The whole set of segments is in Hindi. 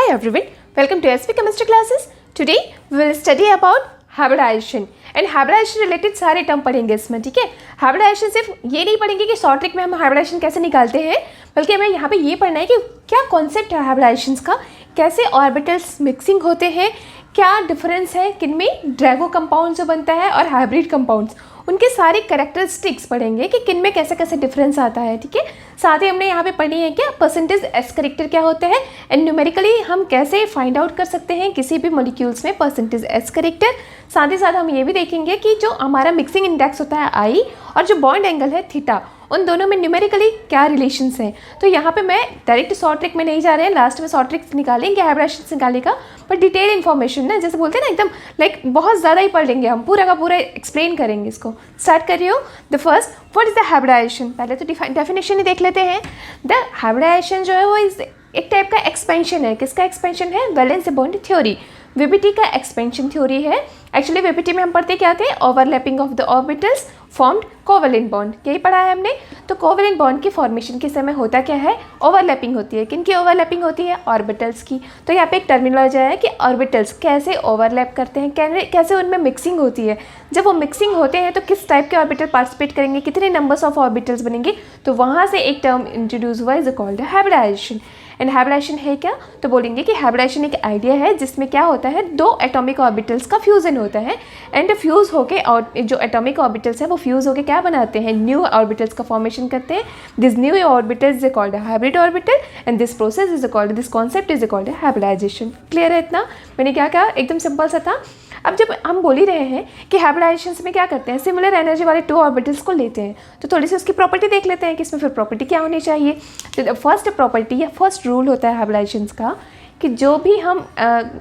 Hi everyone, welcome to SV Chemistry classes. Today we will study about hybridization and hybridization related सारे टर्म पढ़ेंगे इसमें. ठीक है, हाइब्रिडाइजेशन सिर्फ ये नहीं पढ़ेंगे कि शॉर्ट ट्रिक में हम हाइब्रिडाइजेशन कैसे निकालते हैं, बल्कि हमें यहाँ पे ये पढ़ना है कि क्या कॉन्सेप्ट है हाइब्रिडाइजेशन का, कैसे ऑर्बिटल्स मिक्सिंग होते हैं, क्या डिफरेंस है किनमें ड्रैगो कंपाउंड जो बनता है और हाइब्रिड कंपाउंड्स, उनके सारे कैरेक्टरिस्टिक्स पढ़ेंगे कि किन में कैसे कैसे डिफरेंस आता है. ठीक है, साथ ही हमने यहाँ पे पढ़ी है क्या परसेंटेज एस करेक्टर क्या होता है एंड न्यूमेरिकली हम कैसे फाइंड आउट कर सकते हैं किसी भी मॉलिक्यूल्स में परसेंटेज एस करेक्टर. साथ ही साथ हम ये भी देखेंगे कि जो हमारा मिक्सिंग इंडेक्स होता है आई और जो बॉन्ड एंगल है थीटा, उन दोनों में न्यूमेरिकली क्या रिलेशंस हैं. तो यहाँ पे मैं डायरेक्ट शॉर्ट ट्रिक में नहीं जा रहे हैं, लास्ट में शॉर्ट ट्रिक निकालेंगे हाइब्रिडाइजेशन निकालने का, पर डिटेल इन्फॉर्मेशन ना जैसे बोलते हैं ना एकदम लाइक बहुत ज़्यादा ही पढ़ लेंगे हम, पूरा का पूरा एक्सप्लेन करेंगे इसको. स्टार्ट कर रही हो. The first, what is the hybridization. पहले तो डेफिनेशन ही देख लेते हैं. द हाइब्रिडाइजेशन जो है वो एक टाइप का एक्सपेंशन है. किसका एक्सपेंशन है? वैलेंस बॉन्ड थ्योरी, वीबीटी का एक्सपेंशन थ्योरी है. एक्चुअली वीबीटी में हम पढ़ते क्या थे? Overlapping of the orbitals formed covalent bond, यही पढ़ा है हमने. तो कोवेलेंट बॉन्ड की फॉर्मेशन के समय होता क्या है? ओवरलैपिंग होती है. किन की ओवरलैपिंग होती है? ऑर्बिटल्स की. तो यहाँ पे एक टर्मिनोलॉजी है कि ऑर्बिटल्स कैसे ओवरलैप करते हैं, कैसे उनमें मिक्सिंग होती है. जब वो मिक्सिंग होते हैं तो किस टाइप के ऑर्बिटल पार्टिसिपेट करेंगे, कितने नंबर्स ऑफ ऑर्बिटल्स बनेंगे, तो वहाँ से एक टर्म इंट्रोड्यूस हुआ is called hybridization. And hybridization है क्या? तो बोलेंगे कि हाइब्रिडाइजेशन एक आइडिया है जिसमें क्या होता है, दो एटॉमिक ऑर्बिटल्स का फ्यूजन होता है एंड फ्यूज होके और जो एटॉमिक ऑर्बिटल्स है वो फ्यूज होके क्या बनाते हैं? न्यू ऑर्बिटल्स का फॉर्मेशन करते हैं. This new orbitals is called hybrid orbital and this process is called, this concept is called hybridization. Clear है इतना? मैंने क्या कहा? एकदम सिंपल सा था. अब जब हम बोल ही रहे हैं कि हाइब्रिडाइजेशन में क्या करते हैं, सिमिलर एनर्जी वाले टू ऑर्बिटल्स को लेते हैं, तो थोड़ी सी उसकी प्रॉपर्टी देख लेते हैं कि इसमें फिर प्रॉपर्टी क्या होनी चाहिए. तो फर्स्ट प्रॉपर्टी या फर्स्ट रूल होता है हाइब्रिडाइजेशन का कि जो भी हम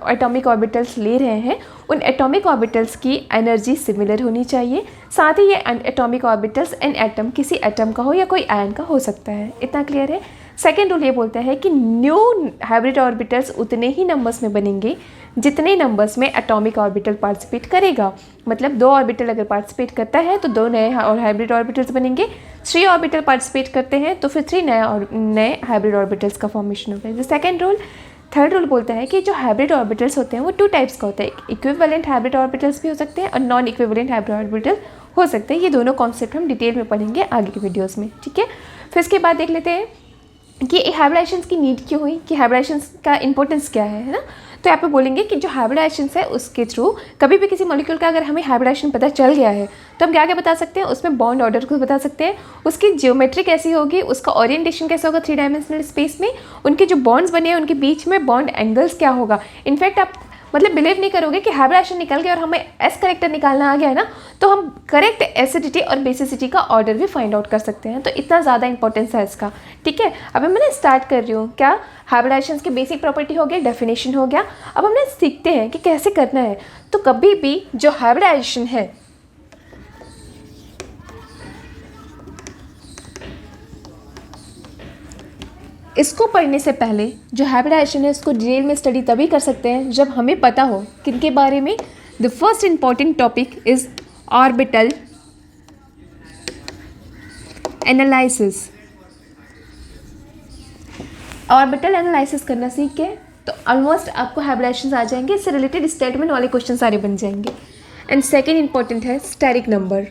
एटॉमिक ऑर्बिटल्स ले रहे हैं उन एटॉमिक ऑर्बिटल्स की एनर्जी सिमिलर होनी चाहिए. साथ ही ये एटॉमिक ऑर्बिटल्स एन एटम किसी एटम का हो या कोई आयन का हो सकता है. इतना क्लियर है? सेकेंड रूल ये बोलता है कि न्यू हाइब्रिड ऑर्बिटल्स उतने ही नंबर्स में बनेंगे जितने नंबर्स में एटॉमिक ऑर्बिटल पार्टिसिपेट करेगा. मतलब दो ऑर्बिटल अगर पार्टिसिपेट करता है तो दो नए और हाइब्रिड ऑर्बिटल्स बनेंगे. 3 ऑर्बिटल पार्टिसिपेट करते हैं तो फिर 3 नए हाइब्रिड ऑर्बिटल्स का फॉर्मेशन होगा. ये सेकेंड रूल. थर्ड रूल बोलता है कि जो हाइब्रिड ऑर्बिटल्स होते हैं वो 2 टाइप्स का होता है. इक्विवेलेंट हाइब्रिड ऑर्बिटल्स भी हो सकते हैं और नॉन इक्विवेलेंट हाइब्रिड ऑर्बिटल हो सकते हैं. ये दोनों कॉन्सेप्ट हम डिटेल में पढ़ेंगे आगे के वीडियोज़ में. ठीक है, फिर इसके बाद देख लेते हैं कि हाइब्रिडाइजेशन की नीड क्यों हुई, कि हाइब्रिडाइजेशन का इंपॉर्टेंस क्या है ना. तो यहाँ पे बोलेंगे कि जो हाइब्रिडाइजेशन है उसके थ्रू कभी भी किसी मॉलिक्यूल का अगर हमें हाइब्रिडाइजेशन पता चल गया है तो हम क्या क्या बता सकते हैं, उसमें बॉन्ड ऑर्डर को बता सकते हैं, उसकी जियोमेट्री कैसी होगी, उसका ओरिएंटेशन कैसा होगा 3 डायमेंशनल स्पेस में, उनके जो बॉन्ड्स बने हैं उनके बीच में बॉन्ड एंगल्स क्या होगा. इनफैक्ट आप मतलब बिलीव नहीं करोगे कि हाइब्रिडाइजेशन निकल गया और हमें एस करेक्टर निकालना आ गया है ना, तो हम करेक्ट एसिडिटी और बेसिसिटी का ऑर्डर भी फाइंड आउट कर सकते हैं. तो इतना ज़्यादा इंपॉर्टेंस है इसका. ठीक है, अब मैं स्टार्ट कर रही हूँ. क्या हाइब्रिडाइजेशन की बेसिक प्रॉपर्टी हो गया, डेफिनेशन हो गया. अब हमने सीखते हैं कि कैसे करना है. तो कभी भी जो हाइब्रिडाइजेशन है इसको पढ़ने से पहले जो हाइब्रिडाइजेशन है इसको डिटेल में स्टडी तभी कर सकते हैं जब हमें पता हो किनके बारे में. The first important topic is orbital analysis. Orbital analysis करना सीख के तो ऑलमोस्ट आपको हाइब्रिडाइजेशन आ जाएंगे. इससे रिलेटेड स्टेटमेंट वाले क्वेश्चन सारे बन जाएंगे. एंड सेकेंड इंपॉर्टेंट है स्टेरिक नंबर.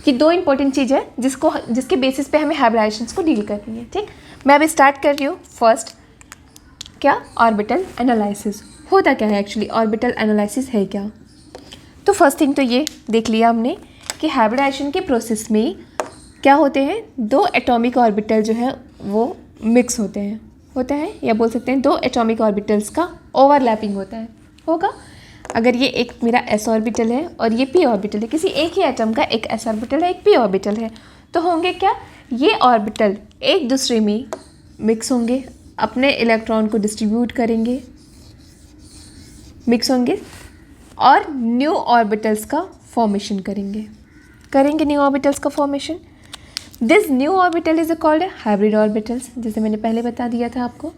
ये 2 इंपॉर्टेंट चीज़ है जिसके बेसिस पे हमें हाइब्रिडाइजेशन को डील करनी है. ठीक, मैं अभी स्टार्ट कर रही हूँ. फर्स्ट, क्या ऑर्बिटल एनालिसिस होता क्या है, एक्चुअली ऑर्बिटल एनालिसिस है क्या. तो फर्स्ट थिंग तो ये देख लिया हमने कि हाइब्रिडाइजेशन के प्रोसेस में क्या होते हैं, 2 एटॉमिक ऑर्बिटल जो है वो मिक्स होते हैं, होता है या बोल सकते हैं 2 एटॉमिक ऑर्बिटल्स का ओवरलैपिंग होता है, होगा. अगर ये एक मेरा एस ऑर्बिटल है और ये पी ऑर्बिटल है, किसी एक ही एटम का एक एस ऑर्बिटल है एक पी ऑर्बिटल है, तो होंगे क्या, ये ऑर्बिटल एक दूसरे में मिक्स होंगे, अपने इलेक्ट्रॉन को डिस्ट्रीब्यूट करेंगे, मिक्स होंगे और न्यू ऑर्बिटल्स का फॉर्मेशन करेंगे न्यू ऑर्बिटल्स का formation. This new orbital is called hybrid orbitals. जैसे मैंने पहले बता दिया था आपको,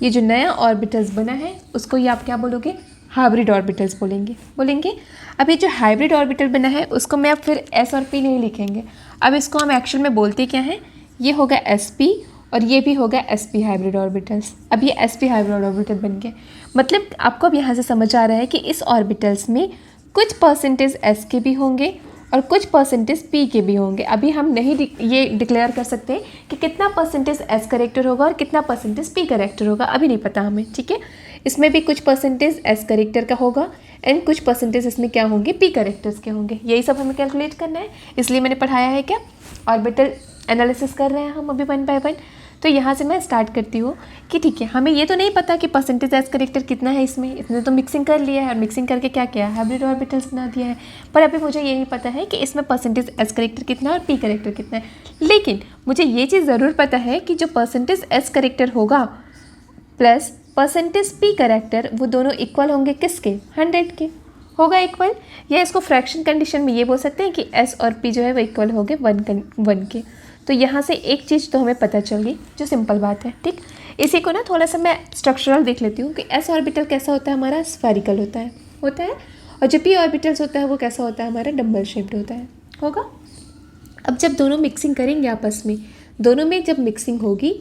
ये जो नया ऑर्बिटल्स बना है उसको ये आप क्या बोलोगे, हाइब्रिड ऑर्बिटल्स बोलेंगे. अब ये जो हाइब्रिड ऑर्बिटल बना है उसको मैं अब फिर एस और पी नहीं लिखेंगे, अब इसको हम एक्चुअल में बोलते क्या हैं, ये होगा एस पी और ये भी हो गया sp हाइब्रिड ऑर्बिटल्स। अब ये sp हाइब्रिड ऑर्बिटल बन गए। मतलब आपको अब यहाँ से समझ आ रहा है कि इस ऑर्बिटल्स में कुछ परसेंटेज s के भी होंगे और कुछ परसेंटेज p के भी होंगे। अभी हम नहीं ये डिक्लेयर कर सकते कि कितना परसेंटेज s करेक्टर होगा और कितना परसेंटेज p करेक्टर होगा, अभी नहीं पता हमें, ठीक है। इसमें भी कुछ परसेंटेज s करेक्टर का होगा एंड कुछ परसेंटेज इसमें क्या होंगे, p करेक्टर्स के होंगे। यही सब हमें कैलकुलेट करना है, इसलिए मैंने पढ़ाया है क्या, ऑर्बिटल एनालिसिस कर रहे हैं हम अभी 1 बाय 1। तो यहाँ से मैं स्टार्ट करती हूँ कि ठीक है, हमें ये तो नहीं पता कि परसेंटेज एस करेक्टर कितना है इसमें, इसने तो मिक्सिंग कर लिया है और मिक्सिंग करके क्या किया है, हाइब्रिड ऑर्बिटल्स बना दिया है। पर अभी मुझे ये नहीं पता है कि इसमें परसेंटेज एस करेक्टर कितना है और पी करेक्टर कितना है। लेकिन मुझे ये चीज़ ज़रूर पता है कि जो परसेंटेज एस करेक्टर होगा प्लस परसेंटेज पी करेक्टर, वो दोनों इक्वल होंगे किसके, 100 के होगा इक्वल। या इसको फ्रैक्शन कंडीशन में ये बोल सकते हैं कि एस और पी जो है वो इक्वल हो गए 1 के। तो यहाँ से एक चीज़ तो हमें पता चल गई, जो सिंपल बात है, ठीक। इसी को ना थोड़ा सा मैं स्ट्रक्चरल देख लेती हूँ कि एस ऑर्बिटल कैसा होता है हमारा, स्फेरिकल होता है और जो पी ऑर्बिटल्स होता है वो कैसा होता है हमारा, डम्बल शेप्ड होता है, होगा। अब जब दोनों मिक्सिंग करेंगे आपस में, दोनों में जब मिक्सिंग होगी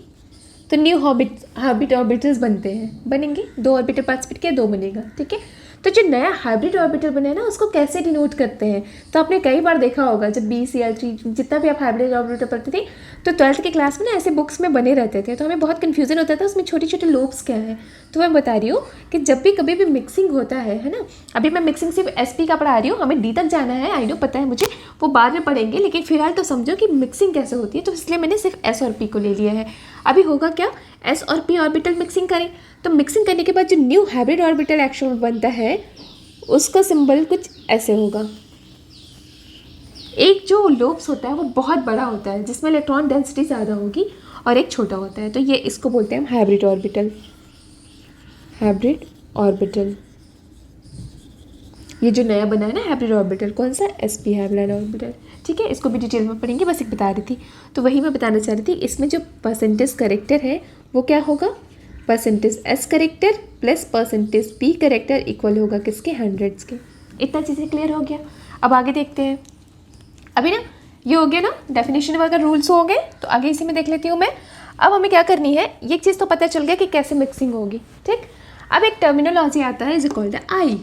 तो न्यू हाइब्रिड ऑर्बिटल्स बनेंगे। 2 ऑर्बिटल पार्टिसिपेट किया, 2 बनेगा, ठीक है। तो जो नया हाइब्रिड ऑर्बिटल बना है ना, उसको कैसे डिनोट करते हैं, तो आपने कई बार देखा होगा जब BCl3 जितना भी आप हाइब्रिड ऑर्बिटल पढ़ते थे, तो 12th की क्लास में ना ऐसे बुक्स में बने रहते थे, तो हमें बहुत कन्फ्यूजन होता था उसमें छोटे छोटे लोब्स क्या है। तो मैं बता रही हूँ कि जब भी कभी भी मिक्सिंग होता है ना, अभी मैं मिक्सिंग सिर्फ SP का पढ़ा रही हूँ, हमें D तक जाना है, आई नो पता है मुझे, वो बाद में पढ़ेंगे, लेकिन फिलहाल तो समझो कि मिक्सिंग कैसे होती है, तो इसलिए मैंने सिर्फ S और P को ले लिया है। अभी होगा क्या, S और P ऑर्बिटल मिक्सिंग करें, तो मिक्सिंग करने के बाद जो न्यू हाइब्रिड ऑर्बिटल एक्चुअल बनता है उसका सिंबल कुछ ऐसे होगा। एक जो लोब्स होता है वो बहुत बड़ा होता है, जिसमें इलेक्ट्रॉन डेंसिटी ज़्यादा होगी, और एक छोटा होता है, तो ये इसको बोलते हैं हम हाइब्रिड ऑर्बिटल। हाइब्रिड ऑर्बिटल, ये जो नया बना है ना हाइब्रिड ऑर्बिटल, कौन सा, sp हाइब्रिड ऑर्बिटल, ठीक है। इसको भी डिटेल में पढ़ेंगे, बस एक बता रही थी। तो वही मैं बताना चाह रही थी, इसमें जो परसेंटेज करेक्टर है वो क्या होगा, percentage S character plus percentage P character equal होगा किसके, 100 के। इतना चीज़ें क्लियर हो गया। अब आगे देखते हैं। अभी ना ये हो गया ना, डेफिनेशन वगैरह रूल्स हो गए, तो आगे इसी में देख लेती हूँ मैं। अब हमें क्या करनी है, ये चीज़ तो पता चल गया कि कैसे मिक्सिंग होगी, ठीक। अब एक टर्मिनोलॉजी आता है, इज कॉल्ड आई।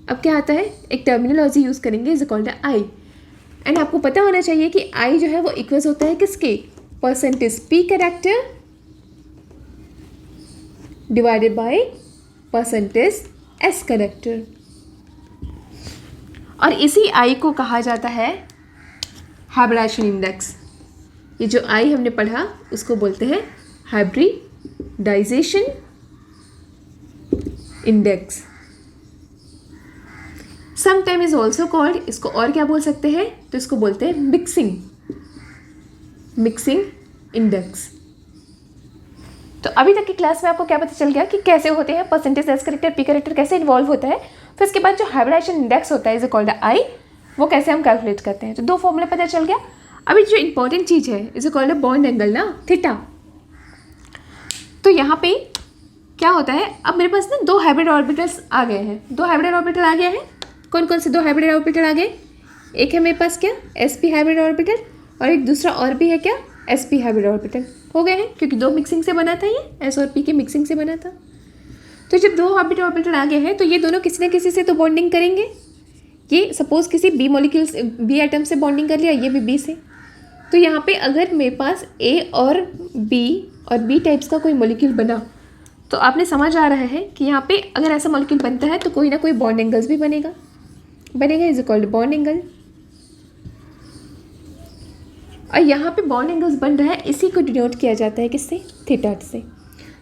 अब क्या आता है, एक टर्मिनोलॉजी यूज़ करेंगे, इज कॉल्ड आई। एंड आपको पता होना चाहिए कि आई जो है वो इक्वल होता है किसके, percentage P character divided by percentage S character. और इसी आई को कहा जाता है हाइब्रिडाइजेशन इंडेक्स। ये जो आई हमने पढ़ा उसको बोलते हैं hybridization index. Sometime is also called, इसको और क्या बोल सकते हैं, तो इसको बोलते हैं मिक्सिंग इंडेक्स। तो अभी तक की क्लास में आपको क्या पता चल गया कि कैसे होते हैं percentage S character P character कैसे इन्वॉल्व होता है। फिर इसके बाद जो हाइब्रिडाइजेशन इंडेक्स होता है इज कॉल्ड आई, वो कैसे हम कैलकुलेट करते हैं। तो 2 फॉर्मूले पता चल गया। अभी जो इंपॉर्टेंट चीज़ है इज कॉल्ड बॉन्ड एंगल ना, थीटा। तो यहाँ पे क्या होता है, अब मेरे पास ना 2 हाइब्रिड ऑर्बिटल्स आ गए हैं, 2 हाइब्रिड ऑर्बिटल आ गया है। कौन कौन से 2 हाइब्रिड ऑर्बिटल आ गए, एक है मेरे पास क्या, sp हाइब्रिड ऑर्बिटल, और एक दूसरा और भी है क्या, sp हाइब्रिड ऑर्बिटल। हो गए हैं क्योंकि 2 मिक्सिंग से बना था, ये s और p के मिक्सिंग से बना था। तो जब 2 हाइब्रिड ऑर्बिटल आ गए हैं तो ये दोनों किसी न किसी से तो बॉन्डिंग करेंगे। ये सपोज किसी बी मॉलिक्यूल से, बी एटम से बॉन्डिंग कर लिया, ये भी बी से। तो यहाँ पे अगर मेरे पास ए और बी टाइप्स का कोई मॉलिक्यूल बना, तो आपने समझ आ रहा है कि यहाँ पे अगर ऐसा मॉलिक्यूल बनता है तो कोई ना कोई बॉन्ड एंगल्स भी बनेगा, इज कॉल्ड बॉन्ड एंगल। और यहाँ पे बॉन्ड एंगल्स बन रहा है, इसी को डिनोट किया जाता है किससे, थीटा से।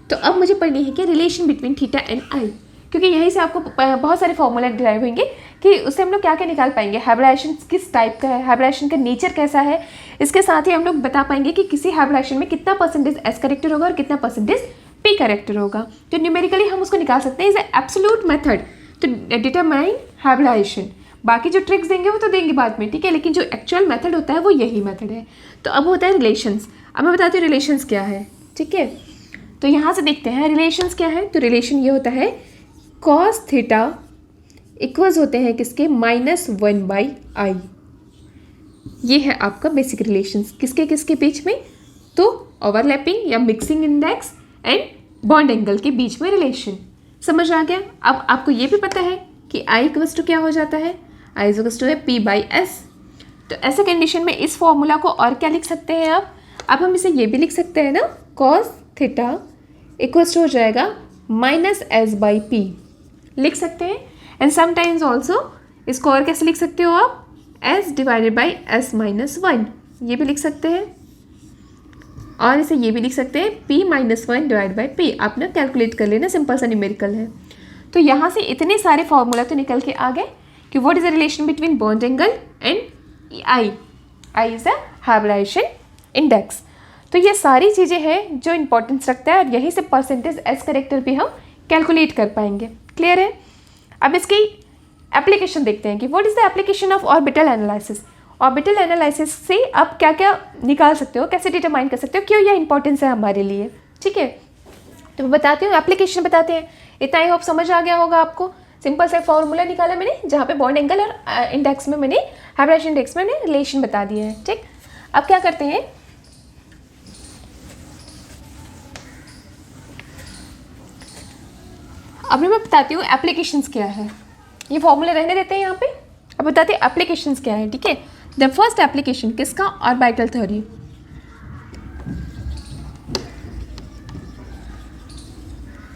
तो अब मुझे पढ़नी है कि relation between theta and I, क्योंकि यहीं से आपको बहुत सारे फॉर्मूला डिराइव होंगे कि उससे हम लोग क्या क्या निकाल पाएंगे, हाइब्रिडाइजेशन किस टाइप का है, हाइब्रिडाइजेशन का नेचर कैसा है। इसके साथ ही हम लोग बता पाएंगे कि किसी हाइब्रिडाइजेशन में कितना परसेंटेज एस करेक्टर होगा और कितना परसेंटेज पी करेक्टर होगा। तो न्यूमेरिकली हम उसको निकाल सकते हैं, is absolute method to determine hybridization. बाकी जो ट्रिक्स देंगे वो तो देंगे बाद में, ठीक है, लेकिन जो एक्चुअल मेथड होता है वो यही मेथड है। तो अब होता है रिलेशंस। अब मैं बताती हूँ रिलेशंस क्या है, ठीक है। तो यहाँ से देखते हैं रिलेशंस क्या है। तो रिलेशन ये होता है कॉस थीटा इक्वल्स होते हैं किसके, -1/i। ये है आपका बेसिक रिलेशंस, किसके किसके बीच में, तो ओवरलैपिंग या mixing index and bond angle के बीच में रिलेशन समझ आ गया। अब आपको ये भी पता है कि आई इक्वल्स टू क्या हो जाता है, आई इक्वल्स टू है पी बाई एस। तो ऐसे कंडीशन में इस फॉर्मूला को और क्या लिख सकते हैं आप, अब हम इसे ये भी लिख सकते हैं ना, कॉस थीटा इक्वल्स टू हो जाएगा माइनस एस बाई पी लिख सकते हैं। एंड समटाइम्स ऑल्सो इसको और कैसे लिख सकते हो आप, S divided by S minus one, ये भी लिख सकते हैं। और इसे ये भी लिख सकते हैं p minus one divide by P. आप ना कैलकुलेट कर लेना, सिंपल सा न्यूमेरिकल है। तो यहाँ से इतने सारे फॉर्मूला तो निकल के आ गए कि what is the relation between bond angle and I is the hybridization index. तो ये सारी चीज़ें हैं जो इंपॉर्टेंस रखता है और यहीं से परसेंटेज एस करेक्टर भी हम कैलकुलेट कर पाएंगे। क्लियर है। अब इसकी एप्लीकेशन देखते हैं कि what is the application of orbital analysis. Orbital analysis से आप क्या क्या निकाल सकते हो, कैसे डिटरमाइन कर सकते हो, क्यों यह इंपॉर्टेंस है हमारे लिए। ठीक है, तो मैं बताती हूँ, एप्लीकेशन बताते हैं। इतना ही होप समझ आ गया होगा आपको। सिंपल से फॉर्मूला निकाला मैंने जहाँ पे बॉन्ड एंगल और इंडेक्स में मैंने हाइब्रिडाइजेशन इंडेक्स में मैंने रिलेशन बता दिया है। ठीक, अब क्या करते हैं, अभी मैं बताती हूँ एप्लीकेशंस क्या है। ये फॉर्मूला रहने देते हैं यहाँ पे, अब बताते हैं एप्लीकेशंस क्या है। ठीक है, द फर्स्ट एप्लीकेशन किसका, ऑर्बिटल थ्योरी।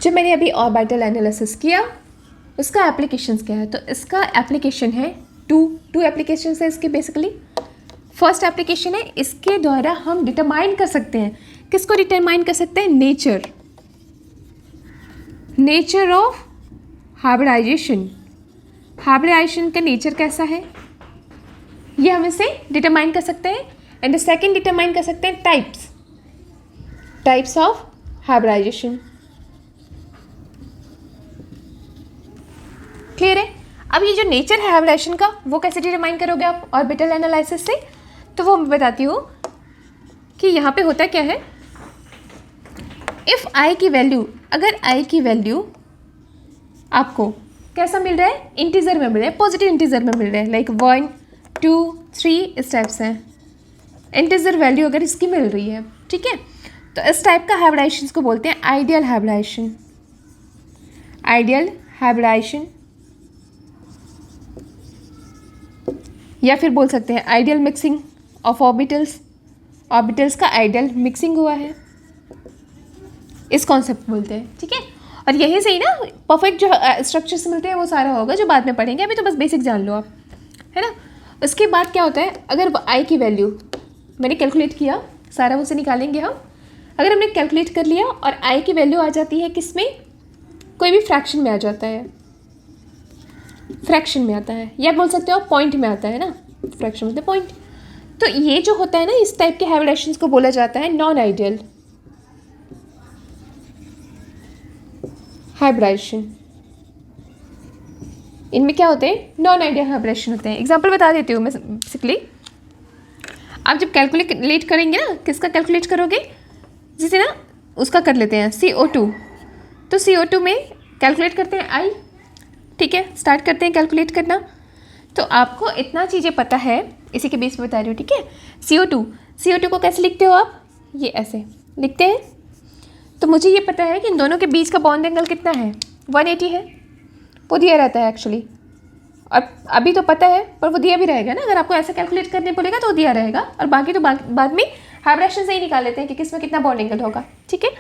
जो मैंने अभी ऑर्बिटल एनालिसिस किया उसका एप्लीकेशंस क्या है, तो इसका एप्लीकेशन है टू एप्लीकेशंस है इसके बेसिकली। फर्स्ट एप्लीकेशन है, इसके द्वारा हम डिटरमाइन कर सकते हैं, किसको डिटरमाइन कर सकते हैं, नेचर ऑफ हाइब्रिडाइजेशन। हाइब्रिडाइजेशन का नेचर कैसा है ये हम इसे डिटरमाइन कर सकते हैं। एंड सेकंड डिटरमाइन कर सकते हैं टाइप्स ऑफ हाइब्रिडाइजेशन। क्लियर है। अब ये जो नेचर है हाइब्रिडाइजेशन का वो कैसे डिटरमाइन करोगे आप ऑर्बिटल एनालिसिस से, तो वो मैं बताती हूँ कि यहाँ पे होता क्या है, इफ़ आई की वैल्यू, अगर आई की वैल्यू आपको कैसा मिल रहा है, इंटीजर में मिल रहा है, पॉजिटिव इंटीजर में मिल रहा है, लाइक 1 2 3 इस टाइप से इंटीजर वैल्यू अगर इसकी मिल रही है। ठीक है, तो इस टाइप का हाइब्रिडाइजेशन को बोलते हैं आइडियल हाइब्रिडाइजेशन। आइडियल हाइब्रिडाइजेशन या फिर बोल सकते हैं आइडियल मिक्सिंग ऑफ ऑर्बिटल्स का आइडियल मिक्सिंग हुआ है, इस कॉन्सेप्ट बोलते हैं। ठीक है, और यहीं से ही ना परफेक्ट जो स्ट्रक्चर्स मिलते हैं वो सारा होगा जो बाद में पढ़ेंगे, अभी तो बस बेसिक जान लो आप, है ना। उसके बाद क्या होता है, अगर आई की वैल्यू मैंने कैलकुलेट किया, सारा उसे निकालेंगे हम। अगर हमने कैलकुलेट कर लिया और आई की वैल्यू आ जाती है किस में, कोई भी फ्रैक्शन में आ जाता है, फ्रैक्शन में आता है, या बोल सकते हो पॉइंट में आता है ना, फ्रैक्शन मतलब पॉइंट। तो ये जो होता है ना, इस टाइप के हाइब्रिडाइजेशन को बोला जाता है नॉन आइडियल हाइब्रिडाइजेशन। इनमें क्या होते हैं, नॉन आइडियल हाइब्रिडाइजेशन होते हैं। एग्जांपल बता देती हूँ मैं बेसिकली। आप जब कैलकुलेट करेंगे ना, किसका कैलकुलेट करोगे, जैसे ना उसका कर लेते हैं CO2, तो CO2 में कैलकुलेट करते हैं आई। ठीक है, स्टार्ट करते हैं कैलकुलेट करना। तो आपको इतना चीज़ें पता है, इसी के बेस पे बता रही हूँ। ठीक है, CO2 को कैसे लिखते हो आप, ये ऐसे लिखते हैं। तो मुझे ये पता है कि इन दोनों के बीच का बॉन्ड एंगल कितना है, 180 है, वो दिया रहता है एक्चुअली। और अभी तो पता है, पर वो दिया भी रहेगा ना, अगर आपको ऐसा कैलकुलेट करने बोलेगा तो वो दिया रहेगा, और बाकी तो बाद में हाइब्रिडेशन से ही निकाल लेते हैं कि किसमें कितना बॉन्ड एंगल होगा। ठीक है,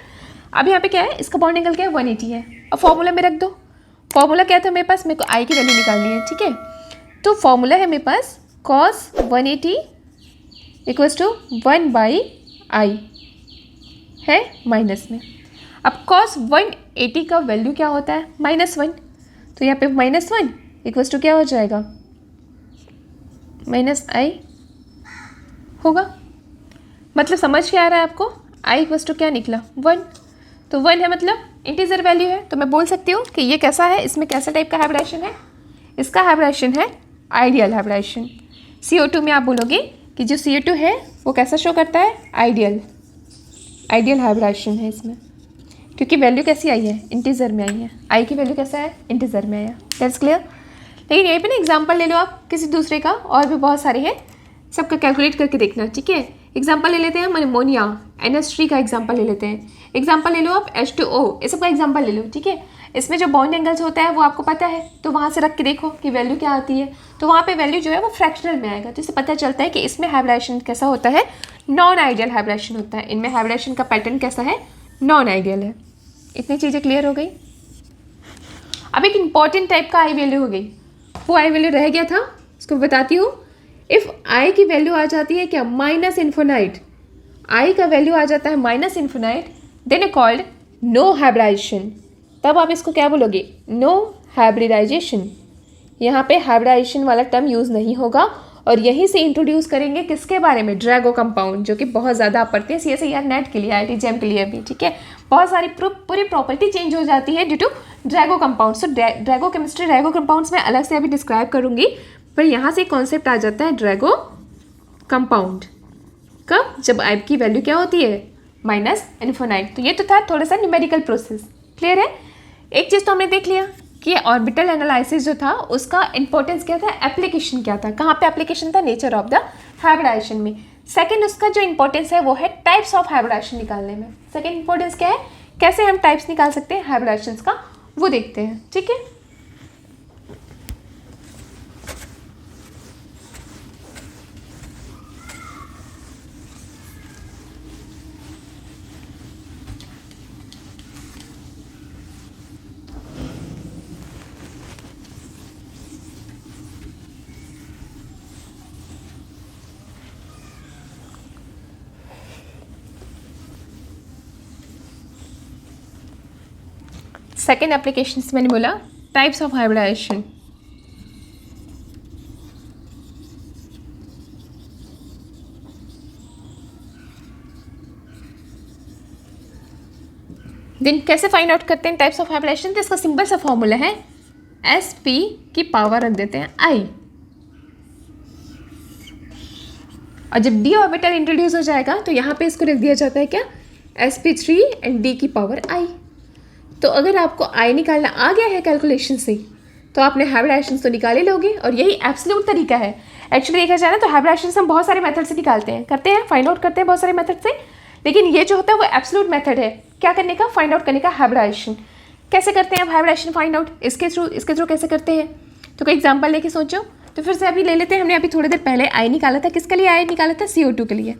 अब यहाँ पे क्या है, इसका बॉन्ड एंगल क्या है, 180 है। अब फॉर्मूला में रख दो, फॉर्मूला क्या था मेरे पास, मेरे को आई की वैल्यू निकालनी है। ठीक है, तो फॉर्मूला है मेरे पास cos 180 इक्वल्स टू 1/i है माइनस में। अब cos 180 का वैल्यू क्या होता है, -1, तो यहाँ पे -1 इक्वल्स टू क्या हो जाएगा, -i होगा। मतलब समझ के आ रहा है आपको, i इक्वल्स टू क्या निकला, 1। तो 1 है मतलब इंटीजर वैल्यू है, तो मैं बोल सकती हूँ कि ये कैसा है, इसमें कैसा टाइप का हाइब्रिडाइजेशन है, इसका हाइब्रिडाइजेशन है आइडियल हाइब्रिडाइजेशन। CO2 में आप बोलोगे कि जो CO2 है वो कैसा शो करता है, आइडियल हाइब्रिडाइजेशन है इसमें, क्योंकि वैल्यू कैसी आई है, इंटीजर में आई है। आई की वैल्यू कैसा है, इंटीजर में आया। That's clear. लेकिन यहीं पे ना एग्जांपल ले लो आप किसी दूसरे का, और भी बहुत सारे हैं, सबका कैलकुलेट करके देखना। ठीक है, एग्जाम्पल ले लेते हैं हम अमोनिया, NH3 का एग्जाम्पल ले लेते हैं। एग्जाम्पल ले लो आप H2O, इस सब का एग्जाम्पल ले लो, ठीक है। इसमें जो बॉन्ड एंगल्स होता है वो आपको पता है, तो वहाँ से रख के देखो कि वैल्यू क्या आती है, तो वहाँ पे वैल्यू जो है वो फ्रैक्शनल में आएगा, तो इससे पता चलता है कि इसमें हाइब्रिडाइजेशन कैसा होता है, नॉन आइडियल हाइब्रिडाइजेशन होता है। इनमें हाइब्रिडाइजेशन का पैटर्न कैसा है, नॉन आइडियल है। इतनी चीज़ें क्लियर हो गई। अब एक इंपॉर्टेंट टाइप का आई वैल्यू हो गई, वो आई वैल्यू रह गया था, उसको बताती हूँ। इफ़ आई की वैल्यू आ जाती है क्या, माइनस इन्फिनाइट, आई का वैल्यू आ जाता है माइनस इन्फिनाइट, देन ए कॉल्ड नो हाइब्रिडाइजेशन। तब आप इसको क्या बोलोगे, नो हाइब्रिडाइजेशन। यहाँ पे हाइब्रिडाइजेशन वाला टर्म यूज़ नहीं होगा, और यहीं से इंट्रोड्यूस करेंगे किसके बारे में, ड्रैगो कंपाउंड, जो कि बहुत ज़्यादा आप पढ़ते हैं CSIR नेट के लिए, IIT JEM के लिए भी, ठीक है। बहुत सारी पूरी प्रॉपर्टी चेंज हो जाती है due to Drago compound. So Drago chemistry, Drago compounds में अलग से अभी डिस्क्राइब करूँगी, पर यहाँ से कॉन्सेप्ट आ जाता है ड्रैगो कंपाउंड। कब, जब आई की वैल्यू क्या होती है, माइनस इन्फिनाइट। तो ये तो था थोड़ा सा न्यूमेरिकल प्रोसेस, क्लियर है। एक चीज़ तो हमने देख लिया कि ऑर्बिटल एनालिसिस जो था उसका इंपॉर्टेंस क्या था, एप्लीकेशन क्या था, कहाँ पे एप्लीकेशन था, नेचर ऑफ द हाइब्रिडाइजेशन में। सेकंड उसका जो इंपॉर्टेंस है वो है टाइप्स ऑफ हाइब्रिडाइजेशन निकालने में। सेकंड इंपॉर्टेंस क्या है, कैसे हम टाइप्स निकाल सकते हैं हाइब्रिडाइजेशन का, वो देखते हैं, ठीक है। सेकेंड एप्लीकेशन मैंने बोला टाइप्स ऑफ हाइब्रिडाइजेशन। देन कैसे फाइंड आउट करते हैं टाइप्स ऑफ हाइब्रिडाइजेशन, तो इसका सिंपल सा फॉर्मूला है Sp की पावर रख देते हैं I, और जब d ऑर्बिटल इंट्रोड्यूस हो जाएगा तो यहाँ पे इसको रख दिया जाता है क्या, Sp3 एंड d की पावर I। तो अगर आपको I निकालना आ गया है कैलकुलेशन से, तो आपने हाइब्रिडाइजेशन तो निकाल ही लोगे, और यही एब्सोल्यूट तरीका है। एक्चुअली देखा जाए ना तो हाइब्रिडाइजेशन हम बहुत सारे मेथड से निकालते हैं, करते हैं, फाइंड आउट करते हैं बहुत सारे मेथड से, लेकिन ये जो होता है वो एब्सोल्यूट मेथड है क्या करने का, फाइंड आउट करने का हाइब्रिडाइजेशन। कैसे करते हैं आप हाइब्रिडाइजेशन फाइंड आउट, इसके थ्रू कैसे करते हैं, तो कोई एग्जाम्पल लेके सोचो। तो फिर से अभी ले लेते हैं, हमने अभी थोड़ी देर पहले I निकाला था, किसके लिए I निकाला था, CO2 के लिए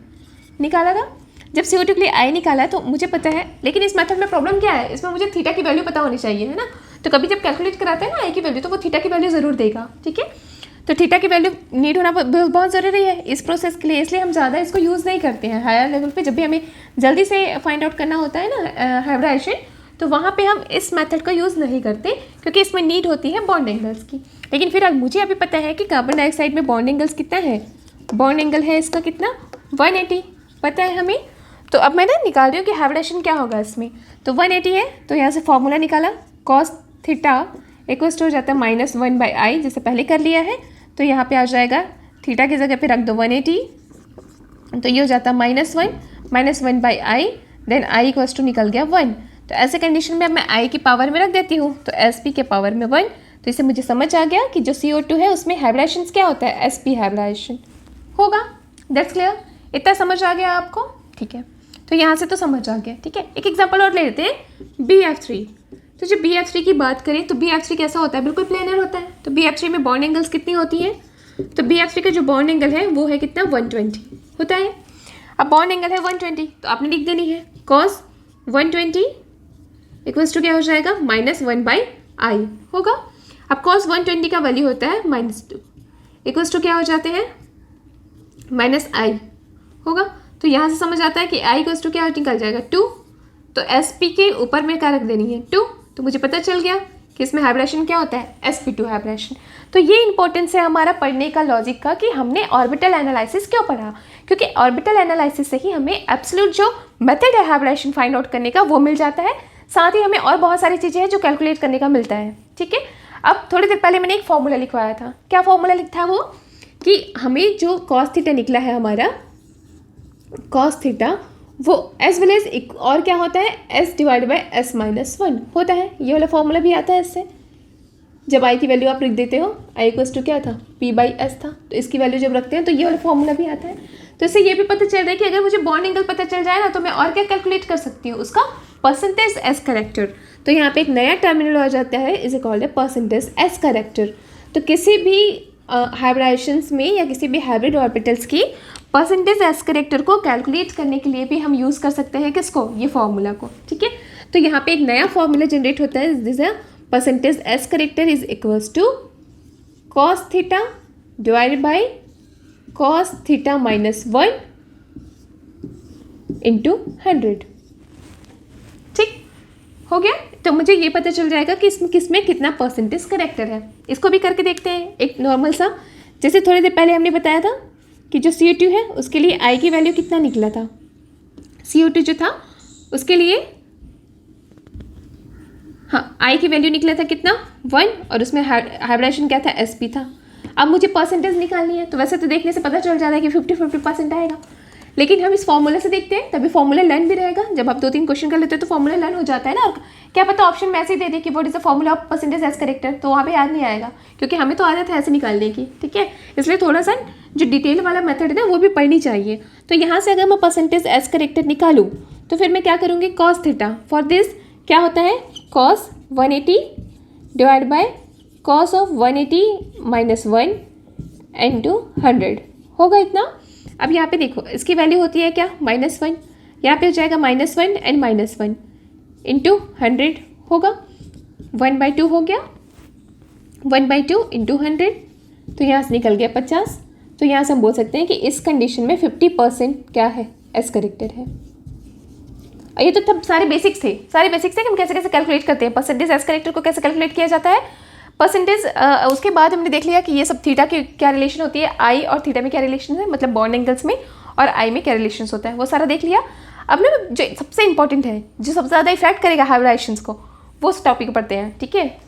निकाला था। जब CO2 के लिए I निकाला है तो मुझे पता है, लेकिन इस मेथड में प्रॉब्लम क्या है, इसमें मुझे थीटा की वैल्यू पता होनी चाहिए, है ना। तो कभी जब कैलकुलेट कराते हैं ना I की वैल्यू, तो वो थीटा की वैल्यू ज़रूर देगा, ठीक है। तो थीटा की वैल्यू नीड होना बहुत ज़रूरी है इस प्रोसेस के लिए, इसलिए हम ज़्यादा इसको यूज़ नहीं करते हैं। हायर लेवल पे जब भी हमें जल्दी से फाइंड आउट करना होता है ना हाइब्रिडाइजेशन, तो वहाँ पे हम इस मेथड का यूज़ नहीं करते, क्योंकि इसमें नीड होती है बॉन्ड एंगल्स की। लेकिन फिर मुझे अभी पता है कि कार्बन डाइऑक्साइड में बॉन्ड एंगल्स कितना है, बॉन्ड एंगल है इसका कितना, 180 पता है हमें। तो अब मैं ना निकाल रही हूँ कि हाइब्रिडेशन क्या होगा इसमें। तो 180 है, तो यहाँ से फॉर्मूला निकाला, cos थीटा इक्वल्स टू हो जाता है -1/i, जैसे पहले कर लिया है। तो यहाँ पे आ जाएगा थीटा की जगह पे रख दो 180, तो ये हो जाता है -1/i, then i equals to निकल गया 1। तो ऐसे कंडीशन में अब मैं i की पावर में रख देती हूँ, तो sp के पावर में 1। तो इससे मुझे समझ आ गया कि जो CO2 है उसमें हाइब्रिडेशन क्या होता है, sp हाइब्रिडेशन होगा। दैट्स क्लियर, इतना समझ आ गया आपको, ठीक है। तो यहाँ से तो समझ आ गया, ठीक है। एक एग्जांपल और ले लेते हैं BF3। तो जब BF3 की बात करें तो BF3 कैसा होता है, बिल्कुल प्लेनर होता है। तो BF3 में बॉन्ड एंगल्स कितनी होती है, तो BF3 का जो बॉन्ड एंगल है वो है कितना, 120 होता है। अब बॉन्ड एंगल है 120, तो आपने लिख देनी है cos 120 इक्वल्स टू क्या हो जाएगा, -1/i होगा। अब cos 120 का वैल्यू होता है -2 इक्वल्स टू क्या हो जाते हैं, -i होगा। तो यहाँ से समझ आता है कि i इक्वल्स टू क्या निकल जाएगा, 2। तो sp के ऊपर में क्या रख देनी है, 2। तो मुझे पता चल गया कि इसमें हाइब्रिडेशन क्या होता है, sp2 हाइब्रिडेशन। तो ये इंपॉर्टेंस है हमारा पढ़ने का, लॉजिक का, कि हमने ऑर्बिटल एनालिसिस क्यों पढ़ा, क्योंकि ऑर्बिटल एनालिसिस से ही हमें एब्सोल्यूट जो मेथड है हाइब्रिडेशन फाइंड आउट करने का वो मिल जाता है, साथ ही हमें और बहुत सारी चीज़ें हैं जो कैलकुलेट करने का मिलता है, ठीक है। अब थोड़ी देर पहले मैंने एक फॉर्मूला लिखवाया था, क्या फॉर्मूला लिखा है वो, कि हमें जो cos थीटा निकला है हमारा cos थीटा, वो एज वेल एज और क्या होता है, S/S-1 होता है। ये वाला फॉर्मूला भी आता है इससे, जब i की वैल्यू आप लिख देते हो, i इक्वल्स टू क्या था, P/S था। तो इसकी वैल्यू जब रखते हैं तो ये वाला फॉर्मूला भी आता है। तो इससे ये भी पता चल रहा है कि अगर मुझे बॉन्ड एंगल पता चल जाए ना तो मैं और क्या कैलकुलेट कर सकती हूँ, उसका परसेंटेज एस करेक्टर। तो यहाँ पे एक नया टर्मिनल आ जाता है, इज कॉल्ड है परसेंटेज एस करेक्टर। तो किसी भी हाइब्रिडाइजेशंस में या किसी भी हाइब्रिड ऑर्बिटल्स की परसेंटेज एस करेक्टर को कैलकुलेट करने के लिए भी हम यूज़ कर सकते हैं किसको, ये फॉर्मूला को। ठीक है, तो यहाँ पे एक नया फॉर्मूला जनरेट होता है, this percentage S character is equals to cos theta divided by cos theta minus 1 into 100। ठीक हो गया, तो मुझे ये पता चल जाएगा कि इसमें किसमें कितना परसेंटेज करेक्टर है। इसको भी करके देखते हैं एक नॉर्मल सा, जैसे थोड़ी देर पहले हमने बताया था कि जो CO2 है उसके लिए I की वैल्यू कितना निकला था। CO2 जो था उसके लिए हाँ I की वैल्यू निकला था कितना 1, और उसमें हाइब्रिडेशन क्या था SP था। अब मुझे परसेंटेज निकालनी है, तो वैसे तो देखने से पता चल जाता है कि 50-50% आएगा, लेकिन हम इस फॉर्मूला से देखते हैं तभी फॉर्मूला लर्न भी रहेगा। जब आप 2-3 क्वेश्चन कर लेते हो तो फॉर्मूला लर्न हो जाता है ना, और क्या पता ऑप्शन में ऐसे ही दे दे कि what is the formula of percentage S character, तो वहाँ पे याद नहीं आएगा, क्योंकि हमें तो आदत है ऐसे निकालने की। ठीक है, इसलिए थोड़ा सा जो डिटेल वाला मेथड है वो भी पढ़नी चाहिए। तो यहाँ से अगर मैं परसेंटेज एस करेक्टर निकालूँ तो फिर मैं क्या करूँगी, कॉस थीटा, फॉर दिस क्या होता है cos 180 divide by cos of 180 minus 1 into 100 होगा इतना। अब यहाँ पे देखो इसकी वैल्यू होती है क्या -1, यहाँ पे हो जाएगा -1 एंड -1 इंटू 100 होगा, 1/2 हो गया, 1/2 इंटू 100, तो यहाँ से निकल गया 50। तो यहाँ से हम बोल सकते हैं कि इस कंडीशन में 50% क्या है, एस करेक्टर है। और ये तो तब सारे बेसिक्स थे कि हम कैसे कैसे कैलकुलेट करते हैं परसेंटेज एस करेक्टर को, कैसे कैलकुलेट किया जाता है परसेंटेज। उसके बाद हमने देख लिया कि ये सब थीटा की क्या रिलेशन होती है, आई और थीटा में क्या रिलेशन है, मतलब बॉन्ड एंगल्स में और आई में क्या रिलेशन होता है, वो सारा देख लिया। अब ना जो सबसे इंपॉर्टेंट है, जो सबसे ज़्यादा इफेक्ट करेगा हाइब्रिडाइजेशंस को, वो उस टॉपिक पढ़ते हैं। ठीक है,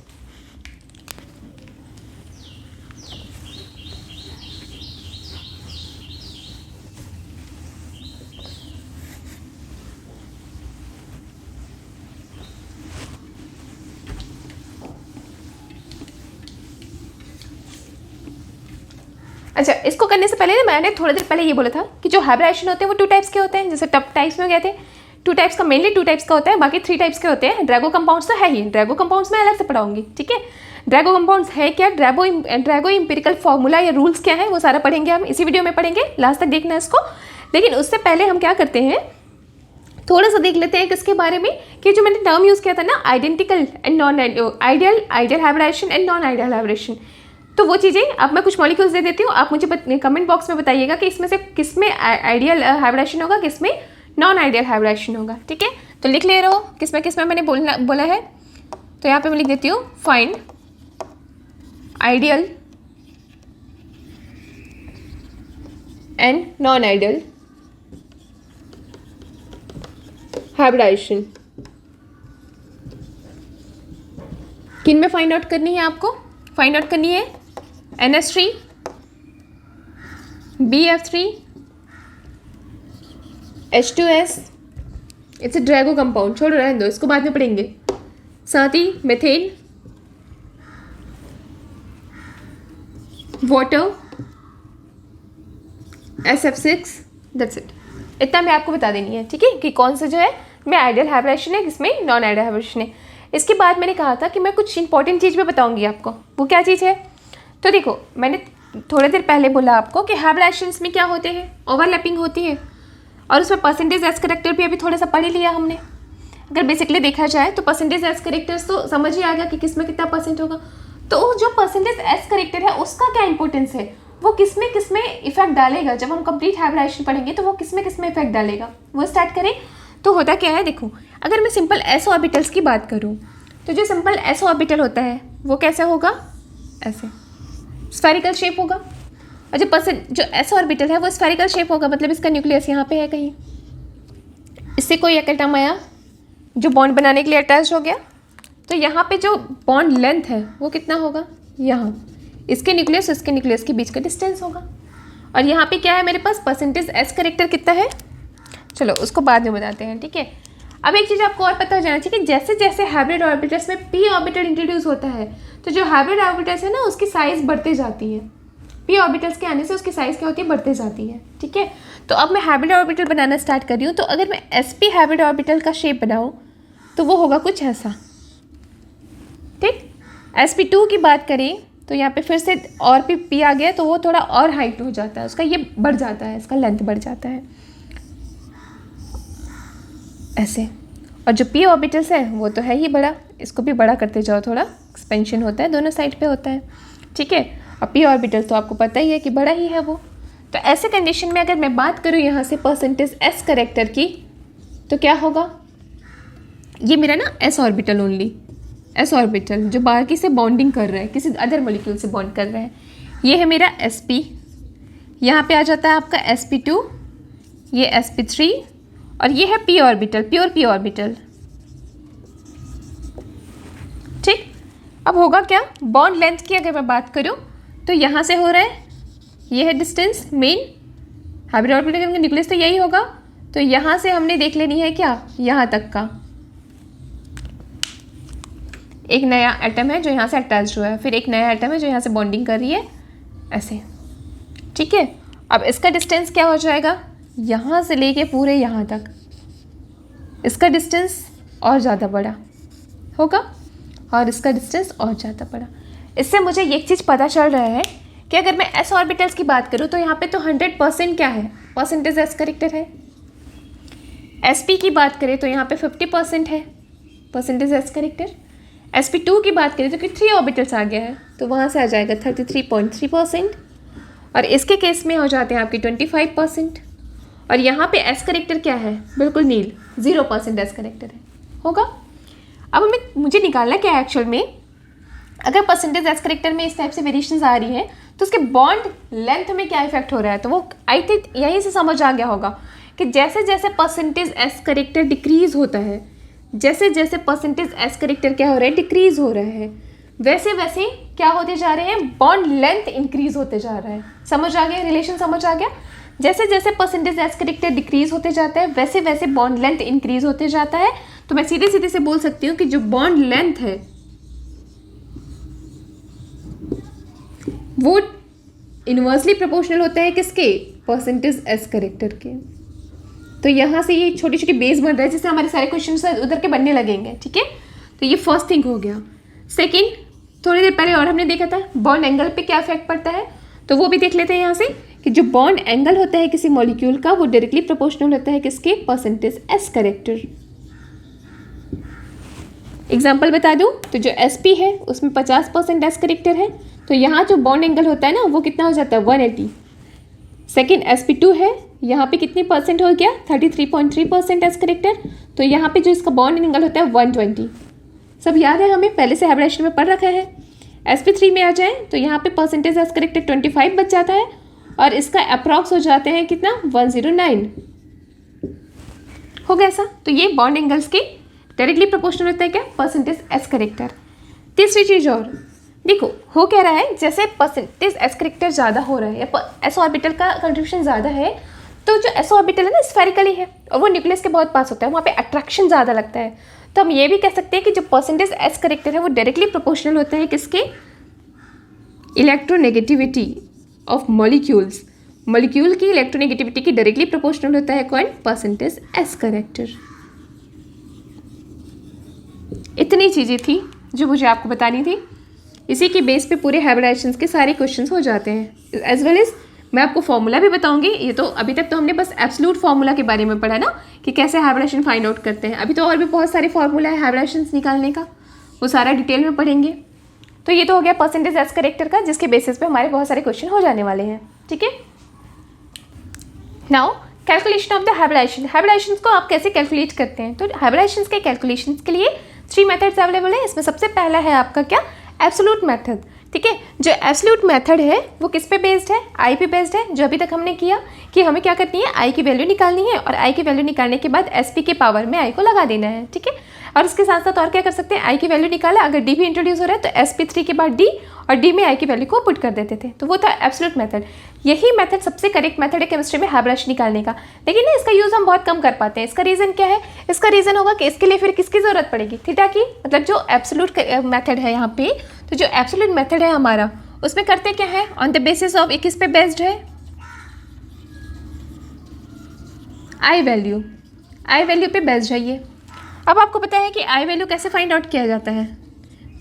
अच्छा इसको करने से पहले ना मैंने थोड़ी देर पहले ये बोला था कि जो हाइब्रिडाइजेशन होते हैं वो 2 टाइप्स के होते हैं। जैसे टॉप टाइप्स में गए थे 2 टाइप्स का, मेनली 2 टाइप्स का होता है, बाकी 3 टाइप्स के होते हैं। ड्रैगो कंपाउंड्स तो है ही, ड्रैगो कंपाउंड्स में अलग से पढ़ाऊंगी। ठीक है, ड्रैगो कंपाउंड्स है क्या, ड्रैगो इंपेरिकल फॉर्मूला या रूल्स क्या है, वो सारा पढ़ेंगे हम इसी वीडियो में पढ़ेंगे, लास्ट तक देखना है इसको। लेकिन उससे पहले हम क्या करते हैं, थोड़ा सा देख लेते हैं किसके बारे में, कि जो मैंने टर्म यूज़ किया था ना, identical and non ideal hybridization and non ideal hybridization. तो वो चीज़ें अब मैं कुछ मॉलिक्यूल्स दे देती हूँ, आप मुझे कमेंट बॉक्स में बताइएगा कि इसमें से किसमें आइडियल हाइब्रिडाइजेशन होगा, किसमें नॉन आइडियल हाइब्रिडाइजेशन होगा। ठीक है, तो लिख ले रहो किसमें मैंने बोला है। तो यहाँ पे मैं लिख देती हूँ find ideal and non ideal hybridization. किन में फाइंड आउट करनी है आपको, फाइंड आउट करनी है NH3 BF3 H2S, it's a Drago compound, छोड़ो रहने दो, इसको बाद में पढ़ेंगे। साथ ही methane, water, SF6, that's it. इतना मैं आपको बता देनी है। ठीक है, कि कौन सा जो है मैं आइडियल हाइब्रिडाइजेशन है, किसमें नॉन आइडियल हाइब्रिडाइजेशन है। इसके बाद मैंने कहा था कि मैं कुछ इंपॉर्टेंट चीज़ भी बताऊंगी आपको, वो क्या चीज़ है। तो देखो मैंने थोड़ी देर पहले बोला आपको कि हाइब्रिडाइजेशंस में क्या होते हैं, ओवरलैपिंग होती है, और उसमें परसेंटेज एस करेक्टर भी अभी थोड़ा सा पढ़ ही लिया हमने। अगर बेसिकली देखा जाए तो परसेंटेज एस करेक्टर्स तो समझ ही आ गया कि किसमें कितना परसेंट होगा। तो जो परसेंटेज एस करेक्टर है उसका क्या इंपॉर्टेंस है, वो किसमें किसमें इफेक्ट डालेगा। जब हम कंप्लीट हाइब्रिडाइजेशन पढ़ेंगे तो वो किसमें किसमें इफेक्ट डालेगा, वो स्टार्ट करें। तो होता क्या है, देखो अगर मैं सिंपल एस ऑर्बिटल्स की बात करूँ तो जो सिंपल एस ऑर्बिटल होता है वो कैसे होगा, ऐसे स्फेरिकल शेप होगा। और जो एस ऑर्बिटल है वो स्फेरिकल शेप होगा, मतलब इसका न्यूक्लियस यहाँ पे है कहीं, इससे कोई एटम आया जो बॉन्ड बनाने के लिए अटैच हो गया, तो यहाँ पे जो बॉन्ड लेंथ है वो कितना होगा, यहाँ इसके न्यूक्लियस इसके न्यूक्लियस के बीच का डिस्टेंस होगा। और यहाँ पे क्या है मेरे पास, परसेंटेज एस करेक्टर कितना है, चलो उसको बाद में बताते हैं। ठीक है, अब एक चीज़ आपको और पता हो जाना चाहिए कि जैसे जैसे हाइब्रिड ऑर्बिटल्स में p ऑर्बिटल इंट्रोड्यूस होता है तो जो हाइब्रिड ऑर्बिटल्स है ना उसकी साइज बढ़ते जाती है। पी ऑर्बिटल्स के आने से उसकी साइज़ क्या होती है, बढ़ते जाती है। ठीक है, तो अब मैं हैबिट ऑर्बिटल बनाना स्टार्ट कर रही हूँ। तो अगर मैं sp हैबिट ऑर्बिटल का शेप बनाऊँ तो वो होगा कुछ ऐसा। ठीक, sp2 की बात करें तो यहाँ पे फिर से और भी p आ गया, तो वो थोड़ा और हाइट हो जाता है उसका, ये बढ़ जाता है, इसका लेंथ बढ़ जाता है ऐसे। और जो p ऑर्बिटल्स है वो तो है ही बड़ा, इसको भी बड़ा करते जाओ, थोड़ा एक्सपेंशन होता है, दोनों साइड पे होता है। ठीक है, और p ऑर्बिटल तो आपको पता ही है कि बड़ा ही है वो। तो ऐसे कंडीशन में अगर मैं बात करूँ यहाँ से परसेंटेज s करेक्टर की, तो क्या होगा, ये मेरा ना s orbital only, s orbital जो बाकी से बॉन्डिंग कर रहा है, किसी अदर मॉलिक्यूल से बॉन्ड कर रहा है, ये है मेरा sp। यहाँ पे आ जाता है आपका sp2, ये sp3, और ये है p orbital, pure p orbital. ठीक, अब होगा क्या, बॉन्ड लेंथ की अगर मैं बात करूँ तो यहाँ से हो रहा है, ये है डिस्टेंस मेन हैबिट ऑर्बिटल का न्यूक्लियस, तो यही होगा। तो यहाँ से हमने देख लेनी है क्या, यहाँ तक का एक नया एटम है जो यहाँ से अटैच हुआ है, फिर एक नया एटम है जो यहाँ से बॉन्डिंग कर रही है ऐसे। ठीक है, अब इसका डिस्टेंस क्या हो जाएगा, यहाँ से लेके पूरे यहाँ तक इसका डिस्टेंस और ज़्यादा बड़ा होगा, और इसका डिस्टेंस और ज़्यादा बड़ा। इससे मुझे एक चीज़ पता चल रहा है कि अगर मैं s ऑर्बिटल्स की बात करूँ तो यहाँ पे तो 100% क्या है, परसेंटेज s करेक्टर है। sp की बात करें तो यहाँ पे 50% है परसेंटेज s करेक्टर। sp2 की बात करें तो कि 3 ऑर्बिटल्स आ गया है, तो वहाँ से आ जाएगा 33.3%, और इसके केस में हो जाते हैं आपकी 25%। और यहाँ पे s करेक्टर क्या है, बिल्कुल नील, 0% s करेक्टर है होगा। अब मुझे निकालना क्या है एक्चुअल में, अगर परसेंटेज s करेक्टर में इस टाइप से वेरिएशंस आ रही है तो उसके बॉन्ड लेंथ में क्या इफेक्ट हो रहा है। तो वो आई थिंक यहीं से समझ आ गया होगा कि जैसे जैसे परसेंटेज s करेक्टर डिक्रीज होता है, जैसे जैसे परसेंटेज s करेक्टर क्या हो रहा है, डिक्रीज हो रहा है, वैसे वैसे क्या होते जा रहे हैं, बॉन्ड लेंथ इंक्रीज होते जा रहा है। समझ आ गया, रिलेशन समझ आ गया। जैसे जैसे परसेंटेज s करेक्टर डिक्रीज होते जाता है वैसे वैसे बॉन्ड लेंथ इंक्रीज होते जाता है। तो मैं सीधे सीधे से बोल सकती हूँ कि जो बॉन्ड लेंथ है वो इनवर्सली प्रोपोर्शनल होता है किसके, परसेंटेज s करेक्टर के। तो यहाँ से ये छोटी छोटी बेस बन रहा है जिससे हमारे सारे क्वेश्चन उधर के बनने लगेंगे। ठीक है, तो ये फर्स्ट थिंग हो गया। सेकंड, थोड़ी देर पहले और हमने देखा था बॉन्ड एंगल पे क्या इफेक्ट पड़ता है, तो वो भी देख लेते हैं यहाँ से कि जो बॉन्ड एंगल होता है किसी मॉलिक्यूल का वो डायरेक्टली प्रोपोर्शनल होता है किसके, परसेंटेज s करेक्टर। एग्जाम्पल बता दूँ तो जो sp है उसमें 50% s करेक्टर है, तो यहाँ जो बॉन्ड एंगल होता है ना वो कितना हो जाता है, 180। सेकेंड sp2 है, यहाँ पे कितनी परसेंट हो गया, 33.3% s करेक्टर, तो यहाँ पे जो इसका बॉन्ड एंगल होता है 120। सब याद है हमें, पहले से हाइब्रिडाइजेशन में पढ़ रखा है। sp3 में आ जाए तो यहाँ पे परसेंटेज s करेक्टर 25 बच जाता है, और इसका अप्रॉक्स हो जाते हैं कितना, 109 हो गया ऐसा। तो ये बॉन्ड एंगल्स के डायरेक्टली प्रोपोर्शनल होता है क्या, परसेंटेज s करेक्टर। तीसरी चीज़ और देखो हो क्या रहा है, जैसे परसेंटेज s करेक्टर ज़्यादा हो रहा है या s ऑर्बिटल का कंट्रीब्यूशन ज़्यादा है, तो जो s ऑर्बिटल है ना स्फेरिकली है और वो न्यूक्लियस के बहुत पास होता है, वहाँ पे अट्रैक्शन ज़्यादा लगता है। तो हम ये भी कह सकते हैं कि जो परसेंटेज s करेक्टर है वो डायरेक्टली प्रोपोर्शनल होता है किसके, इलेक्ट्रोनेगेटिविटी ऑफ मॉलिक्यूल्स। मॉलिक्यूल की इलेक्ट्रोनेगेटिविटी की डायरेक्टली प्रोपोर्शनल होता है कौन, परसेंटेज s करेक्टर। इतनी चीज़ें थी जो मुझे आपको बतानी थी। इसी के बेस पे पूरे हाइब्रिडाइजेशंस के सारे क्वेश्चंस हो जाते हैं। एज वेल एज मैं आपको फॉर्मूला भी बताऊंगी। ये तो अभी तक तो हमने बस एब्सोल्यूट फार्मूला के बारे में पढ़ा ना, कि कैसे हाइब्रिडाइजेशन फाइंड आउट करते हैं। अभी तो और भी बहुत सारे फार्मूला है हाइब्रिडाइजेशंस निकालने का, वो सारा डिटेल में पढ़ेंगे। तो ये तो हो गया परसेंटेज s करेक्टर का, जिसके बेसिस पे हमारे बहुत सारे क्वेश्चन हो जाने वाले हैं। ठीक है, now calculation of the hybridization. Hybridization को आप कैसे कैलकुलेट करते हैं, तो हाइब्रिडाइजेशन के कैलकुलेशन के लिए 3 मेथड्स अवेलेबल है। इसमें सबसे पहला है आपका क्या, एब्सोल्यूट मेथड। ठीक है, जो एब्सोल्यूट मेथड है वो किस पे बेस्ड है, आई पे बेस्ड है। जो अभी तक हमने किया कि हमें क्या करनी है, आई की वैल्यू निकालनी है, और आई की वैल्यू निकालने के बाद एसपी के पावर में आई को लगा देना है। ठीक है, और इसके साथ साथ और क्या कर सकते हैं, आई की वैल्यू निकाला, अगर डी भी इंट्रोड्यूस हो रहा है तो sp3 के बाद डी और डी में आई की वैल्यू को पुट कर देते थे। तो वो था एब्सोल्यूट मेथड। यही मेथड सबसे करेक्ट मेथड है केमिस्ट्री में हाइब्रिडाइजेशन निकालने का, लेकिन ना इसका यूज़ हम बहुत कम कर पाते हैं। इसका रीज़न क्या है, इसका रीज़न होगा कि इसके लिए फिर किसकी ज़रूरत पड़ेगी, थीटा की। मतलब जो एब्सोल्यूट मेथड है यहाँ पे, तो जो एब्सोल्यूट मेथड है हमारा उसमें करते क्या है, ऑन द बेसिस ऑफ, एक किस पे बेस्ड है, आई वैल्यू, आई वैल्यू पे बेस्ड है ये। अब आपको पता है कि आई वैल्यू कैसे फाइंड आउट किया जाता है,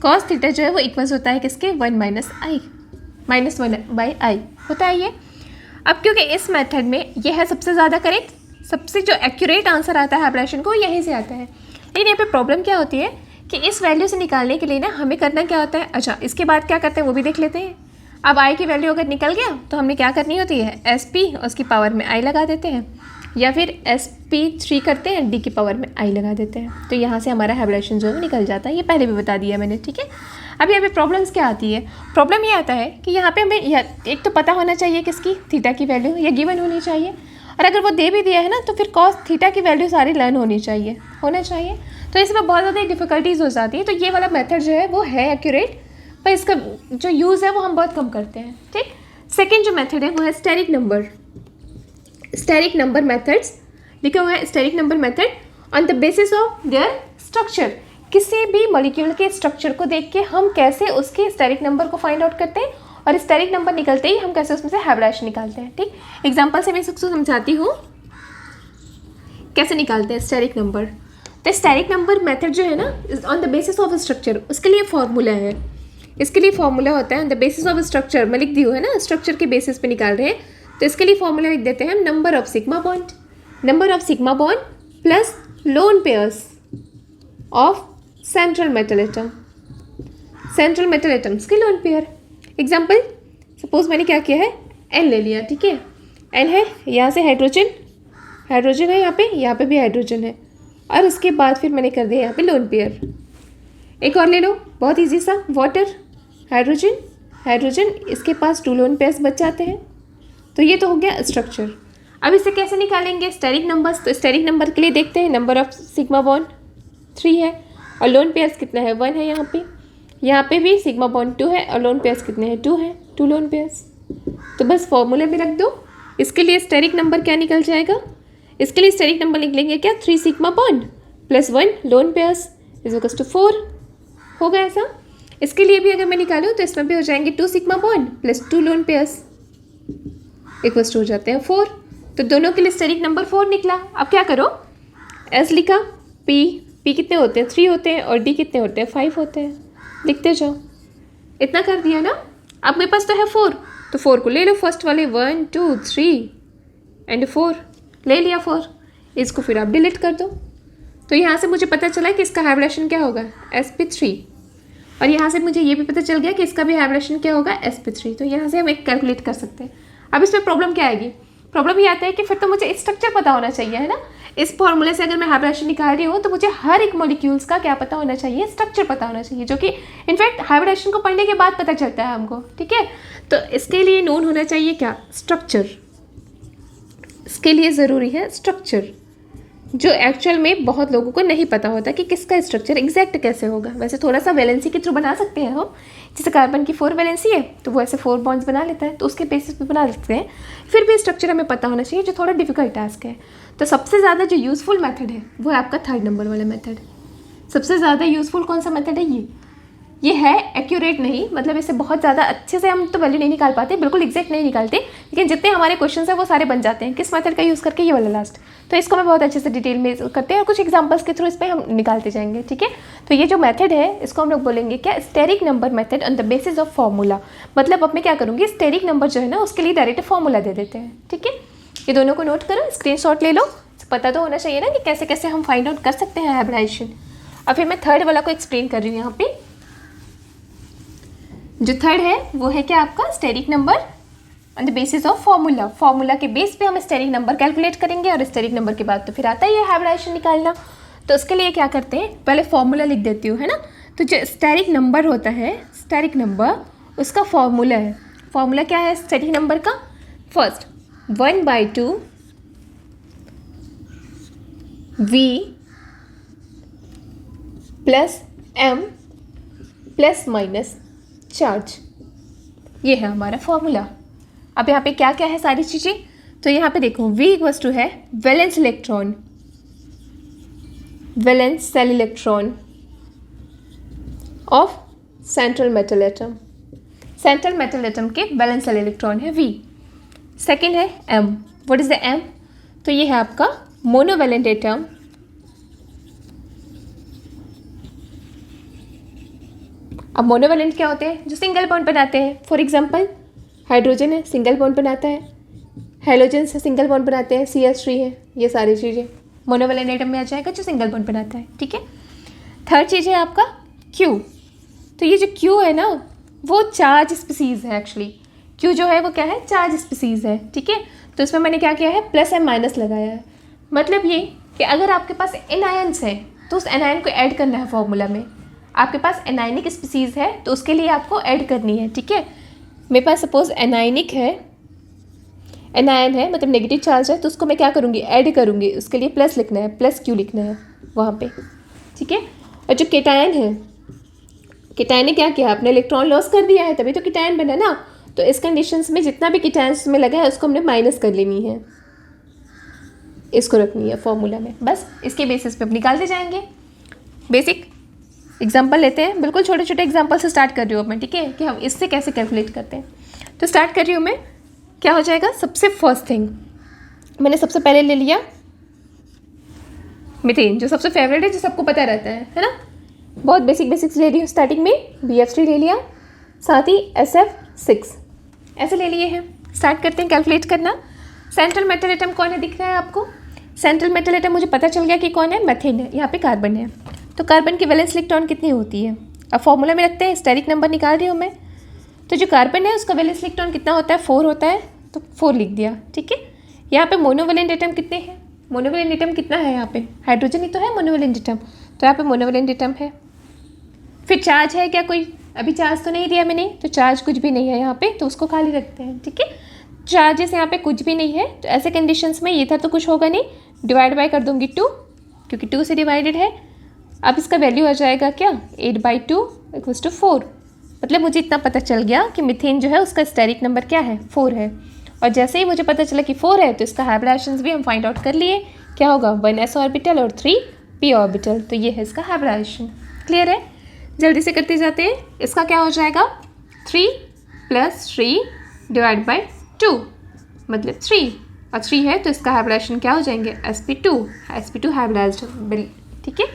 कॉस थीटा जो है वो इक्वल्स होता है किसके, 1 माइनस आई, -1/i होता है ये। अब क्योंकि इस मेथड में ये है सबसे ज़्यादा करेक्ट, सबसे जो एक्यूरेट आंसर आता है हाइब्रिडेशन को यहीं से आता है। लेकिन यहाँ पे प्रॉब्लम क्या होती है कि इस वैल्यू से निकालने के लिए ना हमें करना क्या होता है, अच्छा इसके बाद क्या करते हैं वो भी देख लेते हैं। अब आई की वैल्यू अगर निकल गया तो हमने क्या करनी होती है, SP उसकी पावर में आई लगा देते हैं, या फिर SP3 करते हैं, D की पावर में आई लगा देते हैं। तो यहाँ से हमारा हाइब्रिडेशन जो है निकल जाता है, ये पहले भी बता दिया मैंने, ठीक है। अब यहाँ पे प्रॉब्लम्स क्या आती है, प्रॉब्लम ये आता है कि यहाँ पे हमें एक तो पता होना चाहिए किसकी, थीटा की वैल्यू ये गिवन होनी चाहिए, और अगर वो दे भी दिया है ना तो फिर कॉस थीटा की वैल्यू सारी लर्न होना चाहिए। तो इसमें बहुत ज़्यादा डिफ़िकल्टीज हो जाती है। तो ये वाला मेथड जो है वो है एक्यूरेट, पर इसका जो यूज़ है वो हम बहुत कम करते हैं, ठीक। सेकेंड जो मेथड है वो है स्टेरिक नंबर मेथड्स, लिखा हुआ है steric number method on the basis of their structure. किसी भी मॉलिक्यूल के स्ट्रक्चर को देख के हम कैसे उसके स्टेरिक नंबर को फाइंड आउट करते हैं, और स्टेरिक नंबर निकलते ही हम कैसे उसमें से हाइब्रिडेशन निकालते हैं, ठीक। एग्जांपल से मैं इसको समझाती हूँ कैसे निकालते हैं स्टेरिक नंबर। तो स्टेरिक नंबर मेथड जो है ना on the basis of structure, उसके लिए फॉर्मूला है, इसके लिए फॉर्मूला होता है on the basis of structure. मैं लिख दी हूँ है ना, स्ट्रक्चर के बेसिस पे निकाल रहे हैं, तो इसके लिए फॉर्मूला लिख देते हैं हम, number of sigma bond plus lone pairs of central metal atoms के लोन पेयर। एग्जाम्पल सपोज मैंने क्या किया है, N ले लिया, ठीक है, N है, यहाँ से हाइड्रोजन है, यहाँ पे भी हाइड्रोजन है, और इसके बाद फिर मैंने कर दिया यहाँ पे लोन पेयर। एक और ले लो, बहुत इजी सा, वाटर, हाइड्रोजन, इसके पास 2 लोन पेयर्स बच जाते हैं। तो ये तो हो गया स्ट्रक्चर। अब इसे कैसे निकालेंगे स्टेरिक नंबर्स, तो स्टेरिक नंबर के लिए देखते हैं, नंबर ऑफ सिग्मा बॉन्ड 3 है, और लोन पेयर्स कितना है, 1 है, यहाँ पे भी सिग्मा बॉन्ड 2 है, और लोन पेयर्स कितने हैं, 2 है, 2 लोन पेयर्स। तो बस फॉर्मूले में रख दो, इसके लिए स्टेरिक नंबर क्या निकल जाएगा, इसके लिए स्टेरिक नंबर निकलेंगे क्या, 3 sigma bond plus 1 lone pairs is equals to 4, होगा ऐसा। इसके लिए भी अगर मैं निकालूँ तो इसमें भी हो जाएंगे 2 sigma bond plus 2 lone pairs equals to हो जाते हैं 4। तो दोनों के लिए स्टेरिक नंबर 4 निकला। अब क्या करो, S लिखा, P कितने होते हैं, 3 होते हैं, और D कितने होते हैं, 5 होते हैं, लिखते जाओ। इतना कर दिया ना। अब मेरे पास तो है 4, तो 4 को ले लो, फर्स्ट वाले 1 2 3 एंड 4 ले लिया 4, इसको फिर आप डिलीट कर दो। तो यहाँ से मुझे पता चला कि इसका हाइब्रिडेशन क्या होगा, sp3, और यहाँ से मुझे ये भी पता चल गया कि इसका भी हाइब्रिडेशन क्या होगा, sp3। तो यहाँ से हम एक कैलकुलेट कर सकते हैं। अब इसमें प्रॉब्लम क्या आएगी, प्रॉब्लम ये आता है कि फिर तो मुझे स्ट्रक्चर पता होना चाहिए, है ना। इस फॉर्मूले से अगर मैं हाइब्रिडेशन निकाल रही हूँ तो मुझे हर एक मॉलिक्यूल्स का क्या पता होना चाहिए, स्ट्रक्चर पता होना चाहिए, जो कि इनफैक्ट हाइब्रिडेशन को पढ़ने के बाद पता चलता है हमको, ठीक है। तो इसके लिए नोन होना चाहिए क्या, स्ट्रक्चर। इसके लिए ज़रूरी है स्ट्रक्चर, जो एक्चुअल में बहुत लोगों को नहीं पता होता कि किसका स्ट्रक्चर एग्जैक्ट कैसे होगा। वैसे थोड़ा सा वैलेंसी के थ्रू बना सकते हैं हम, जैसे कार्बन की 4 वैलेंसी है तो वो ऐसे 4 बॉन्ड्स बना लेता है, तो उसके बेसिस पे बना सकते हैं। फिर भी स्ट्रक्चर हमें पता होना चाहिए, जो थोड़ा डिफिकल्ट टास्क है। तो सबसे ज़्यादा जो यूज़फुल मेथड है वो है आपका 3rd नंबर वाला मेथड। सबसे ज़्यादा यूज़फुल कौन सा मेथड है, ये है एक्यूरेट नहीं, मतलब इससे बहुत ज़्यादा अच्छे से हम तो वैल्यू नहीं निकाल पाते, बिल्कुल एग्जैक्ट नहीं निकालते, लेकिन जितने हमारे क्वेश्चन हैं वो सारे बन जाते हैं किस मेथड का यूज़ करके, ये वाला लास्ट। तो इसको मैं बहुत अच्छे से डिटेल में करते हैं और कुछ एग्जांपल्स के थ्रू इस पर हम निकालते जाएंगे, ठीक है। तो ये जो मेथड है इसको हम लोग बोलेंगे क्या, steric number method on the basis of formula. मतलब अब मैं क्या करूँगी, स्टेरिक नंबर जो है ना उसके लिए डायरेक्ट फॉर्मूला दे देते हैं, ठीक है। ये दोनों को नोट करो, स्क्रीनशॉट ले लो, पता तो होना चाहिए ना कि कैसे कैसे हम फाइंड आउट कर सकते हैं हाइब्रिडेशन। और फिर मैं 3rd वाला को एक्सप्लेन कर रही हूँ यहाँ पे। जो 3rd है वो है क्या आपका, steric number on the basis of formula. Formula के बेस पे हम स्टेरिक नंबर कैलकुलेट करेंगे, और स्टेरिक नंबर के बाद तो फिर आता ही है हाइब्रिडेशन निकालना। तो उसके लिए क्या करते हैं, पहले फॉर्मूला लिख देती हूँ, है ना। तो जो स्टेरिक नंबर होता है, स्टेरिक नंबर उसका फॉर्मूला है। फॉर्मूला क्या है स्टेरिक नंबर का, first 1/2 V plus M plus minus charge, ये है हमारा फॉर्मूला। अब यहाँ पे क्या क्या है सारी चीज़ें, तो यहाँ पे देखो V इक्वल्स टू है valence shell electron of central metal atom. Central metal atom के वैलेंस वाले इलेक्ट्रॉन है V। सेकेंड है M। What is the M? तो ये है आपका मोनोवैलेंट एटम। अब मोनोवैलेंट क्या होते हैं? जो सिंगल बॉन्ड बनाते हैं। फॉर एग्जांपल हाइड्रोजन है, सिंगल बॉन्ड बनाता है। हेलोजन से सिंगल बॉन्ड बनाते हैं, CH3 है। ये सारी चीज़ें मोनोवैलेंट एटम में आ जाएगा जो सिंगल बॉन्ड बनाता है। ठीक है। थर्ड चीज़ है आपका Q। तो ये जो Q है ना, वो चार्ज स्पीसीज है एक्चुअली। Q जो है वो क्या है? चार्ज स्पीसीज है। ठीक है। तो इसमें मैंने क्या किया है? प्लस एंड माइनस लगाया है। मतलब ये कि अगर आपके पास एनायंस है तो उस एनायन को ऐड करना है फॉर्मूला में। आपके पास एनायनिक स्पीसीज है तो उसके लिए आपको ऐड करनी है। ठीक है। मेरे पास सपोज एनायनिक है, एनायन है मतलब नेगेटिव चार्ज है, तो उसको मैं क्या करूँगी? ऐड करूँगी। उसके लिए प्लस लिखना है, प्लस Q लिखना है वहाँ पे। ठीक है। और जो केटायन है, केटायन ने क्या किया? अपने इलेक्ट्रॉन लॉस कर दिया है, तभी तो केटायन बना ना। तो इस कंडीशंस में जितना भी केटायंस में लगा है उसको हमने माइनस कर लेनी है, इसको रखनी है फॉर्मूला में। बस इसके बेसिस पे अब निकालते जाएंगे। बेसिक एग्जांपल लेते हैं, बिल्कुल छोटे छोटे एग्जांपल से स्टार्ट कर रही हूँ मैं। ठीक है, कि हम इससे कैसे कैलकुलेट करते हैं। तो स्टार्ट कर रही हूँ मैं। क्या हो जाएगा? सबसे फर्स्ट थिंग मैंने सबसे पहले ले लिया मीथेन, जो सबसे फेवरेट है, जो सबको पता रहता है ना। बहुत बेसिक्स ले रही हूँ। स्टार्टिंग में BF3 ले लिया, साथ ही SF6 ऐसे ले लिए हैं। स्टार्ट करते हैं कैलकुलेट करना। सेंट्रल मेटल एटम कौन है दिख रहा है आपको? सेंट्रल मेटल एटम मुझे पता चल गया कि कौन है? मेथेन है। यहाँ पे कार्बन है। तो कार्बन की वैलेंस इलेक्ट्रॉन कितनी होती है? अब फॉर्मूला में रखते हैं, स्टेरिक नंबर निकाल रही हूँ मैं। तो जो कार्बन है उसका वैलेंस इलेक्ट्रॉन कितना होता है? 4 होता है, तो 4 लिख दिया। ठीक है। यहाँ पे मोनोवैलेंट एटम कितने हैं? मोनोवैलेंट एटम कितना है यहाँ पे? हाइड्रोजन ही तो है मोनोवैलेंट एटम, तो यहाँ पे मोनोवैलेंट एटम है। फिर चार्ज है क्या कोई? अभी चार्ज तो नहीं दिया मैंने, तो चार्ज कुछ भी नहीं है यहाँ पे, तो उसको खाली रखते हैं। ठीक है। चार्जेस यहाँ पे कुछ भी नहीं है, तो ऐसे कंडीशंस में ये था तो कुछ होगा नहीं। डिवाइड बाय कर दूंगी 2, क्योंकि 2 से डिवाइडेड है। अब इसका वैल्यू आ जाएगा क्या? 8/2 = 4। मतलब मुझे इतना पता चल गया कि मीथेन जो है उसका स्टेरिक नंबर क्या है? 4 है। और जैसे ही मुझे पता चला कि 4 है, तो इसका हाइब्रिडाइजेशन भी हम फाइंड आउट कर लिए। क्या होगा? 1 s ऑर्बिटल और 3 p ऑर्बिटल। तो ये है इसका हाइब्रिडाइजेशन। क्लियर है? जल्दी से करते जाते हैं। इसका क्या हो जाएगा? 3 + 3 / 2 मतलब 3, और 3 है तो इसका हाइब्रिडाइजेशन क्या हो जाएंगे? sp2 hybridised. ठीक है।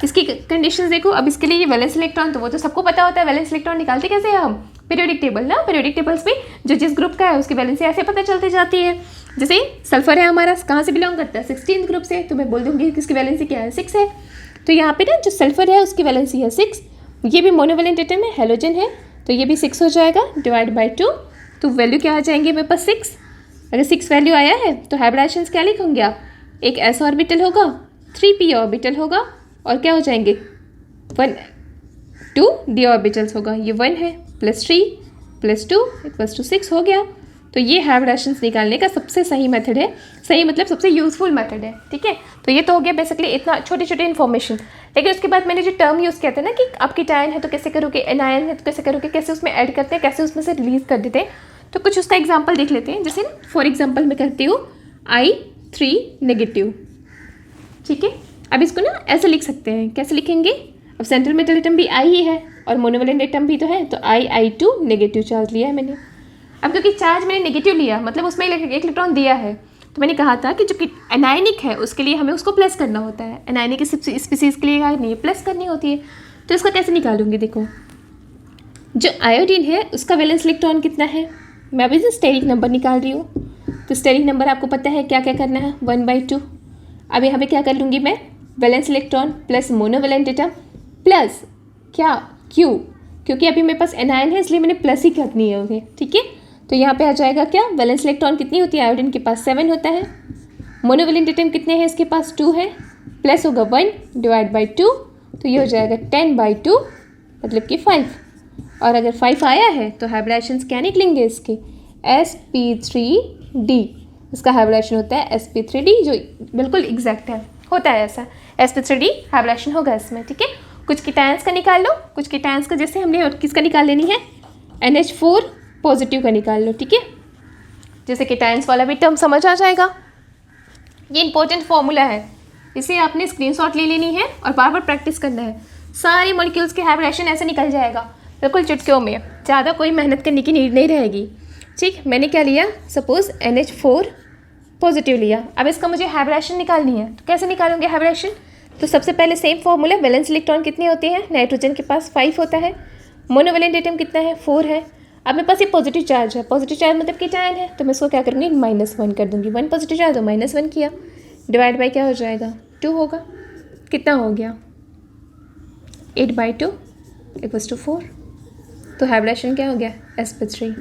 इसकी कंडीशंस देखो। अब इसके लिए ये वैलेंस इलेक्ट्रॉन, तो वो तो सबको पता होता है। वैलेंस इलेक्ट्रॉन निकालते कैसे हैं हम? पीरियोडिक टेबल ना। पीरियोडिक टेबल्स में जो जिस ग्रुप का है उसकी वैलेंसी ऐसे पता चलती जाती है। जैसे सल्फर है हमारा, कहाँ से बिलोंग करता है? 16th ग्रुप से। तो मैं बोल दूँगी कि इसकी वैलेंसी क्या है? 6 है। तो यहाँ पे ना जो सल्फर है उसकी वैलेंसी है 6। ये भी मोनोवैलेंट एटम है, हेलोजन है, तो ये भी 6 हो जाएगा। डिवाइड बाई 2, तो वैल्यू क्या आ जाएंगे मेरे पास? 6। अगर 6 वैल्यू आया है तो हाइब्रिडाइजेशन क्या लिखूंगी आप? एक s ऑर्बिटल होगा, 3 p ऑर्बिटल होगा, और क्या हो जाएंगे? 1 2 d ऑर्बिटल्स होगा। ये 1 है, +3 + 2 = 6 हो गया। तो ये हाइब्रिडाइजेशन निकालने का सबसे सही मेथड है। सही मतलब सबसे यूजफुल मेथड है। ठीक है। तो ये तो हो गया बेसिकली इतना छोटे छोटे इन्फॉर्मेशन। लेकिन उसके बाद मैंने जो टर्म यूज़ किया था ना कि आप कीटायन है तो कैसे करोगे, एनायन है तो कैसे करोगे, कैसे उसमें ऐड करते हैं, कैसे उसमें से रिलीज कर देते हैं, तो कुछ उसका एग्जाम्पल देख लेते हैं। जैसे ना फॉर एग्जाम्पल मैं करती हूँ I3-। ठीक है। अब इसको ना ऐसे लिख सकते हैं। कैसे लिखेंगे? अब सेंट्रल मेटल एटम भी I ही है और मोनोवैलेंट एटम भी तो है, तो I2 नेगेटिव चार्ज लिया है मैंने। अब क्योंकि चार्ज मैंने नेगेटिव लिया, मतलब उसमें एक इलेक्ट्रॉन दिया है, तो मैंने कहा था कि जो कि एनायनिक है उसके लिए हमें उसको प्लस करना होता है। एनायनिक स्पीसीज के लिए नहीं, प्लस करनी होती है। तो इसका कैसे निकालूंगी? देखो, जो आयोडीन है उसका वैलेंस इलेक्ट्रॉन कितना है? मैं अभी से स्टेरिक नंबर निकाल रही हूँ। तो स्टेरिक नंबर आपको पता है क्या क्या करना है? 1/2। अब यहाँ पे क्या कर लूँगी मैं? Valence electron plus monovalent atom plus क्या? Q, क्योंकि अभी मेरे पास एनायन है इसलिए मैंने प्लस ही करनी है उसे। ठीक है। तो यहाँ पे आ जाएगा क्या? वैलेंस इलेक्ट्रॉन कितनी होती है? आयोडीन के पास 7 होता है। मोनोवैलेंट एटम कितने हैं? इसके पास 2 है, प्लस होगा 1 डिवाइड बाई 2, तो ये हो जाएगा 10/2 मतलब कि 5। और अगर 5 आया है तो हाइब्रिडाइजेशन क्या निकलेंगे इसके? sp3d। इसका हाइब्रिडाइजेशन होता है sp3d, जो बिल्कुल एग्जैक्ट है, होता है ऐसा। sp3d हाइब्रिडाइजेशन होगा इसमें। ठीक है। कुछ कीटायंस का निकाल लो, कुछ कीटायंस का जैसे हमने किसका निकाल लेनी है? NH4 पॉजिटिव का निकाल लो। ठीक है। जैसे कीटायंस वाला भी टर्म समझ आ जाएगा। ये इंपॉर्टेंट फॉर्मूला है, इसे आपने स्क्रीनशॉट ले लेनी है और बार बार प्रैक्टिस करना है। सारे मॉलिक्यूल्स के हाइब्रिडाइजेशन ऐसे निकल जाएगा बिल्कुल चुटकियों में। ज़्यादा कोई मेहनत करने की नीड नहीं रहेगी। ठीक, मैंने क्या लिया, सपोज NH4 पॉजिटिव लिया। अब इसका मुझे हाइब्रिडेशन निकालनी है, तो कैसे निकालूंगे हाइब्रिडेशन? तो सबसे पहले सेम फॉर्मूला, वैलेंस इलेक्ट्रॉन कितने होते हैं? नाइट्रोजन के पास 5 होता है, मोनोवैलेंट एटम कितना है? 4 है। अब मेरे पास ये पॉजिटिव चार्ज है, पॉजिटिव चार्ज मतलब कीटायन है, तो मैं इसको क्या करूँगी? -1 कर दूँगी। 1 पॉजिटिव चार्ज तो -1 किया, डिवाइड बाई क्या हो जाएगा? 2 होगा। कितना हो गया? 8/2 = 4। तो हाइब्रिडेशन क्या हो गया? sp3।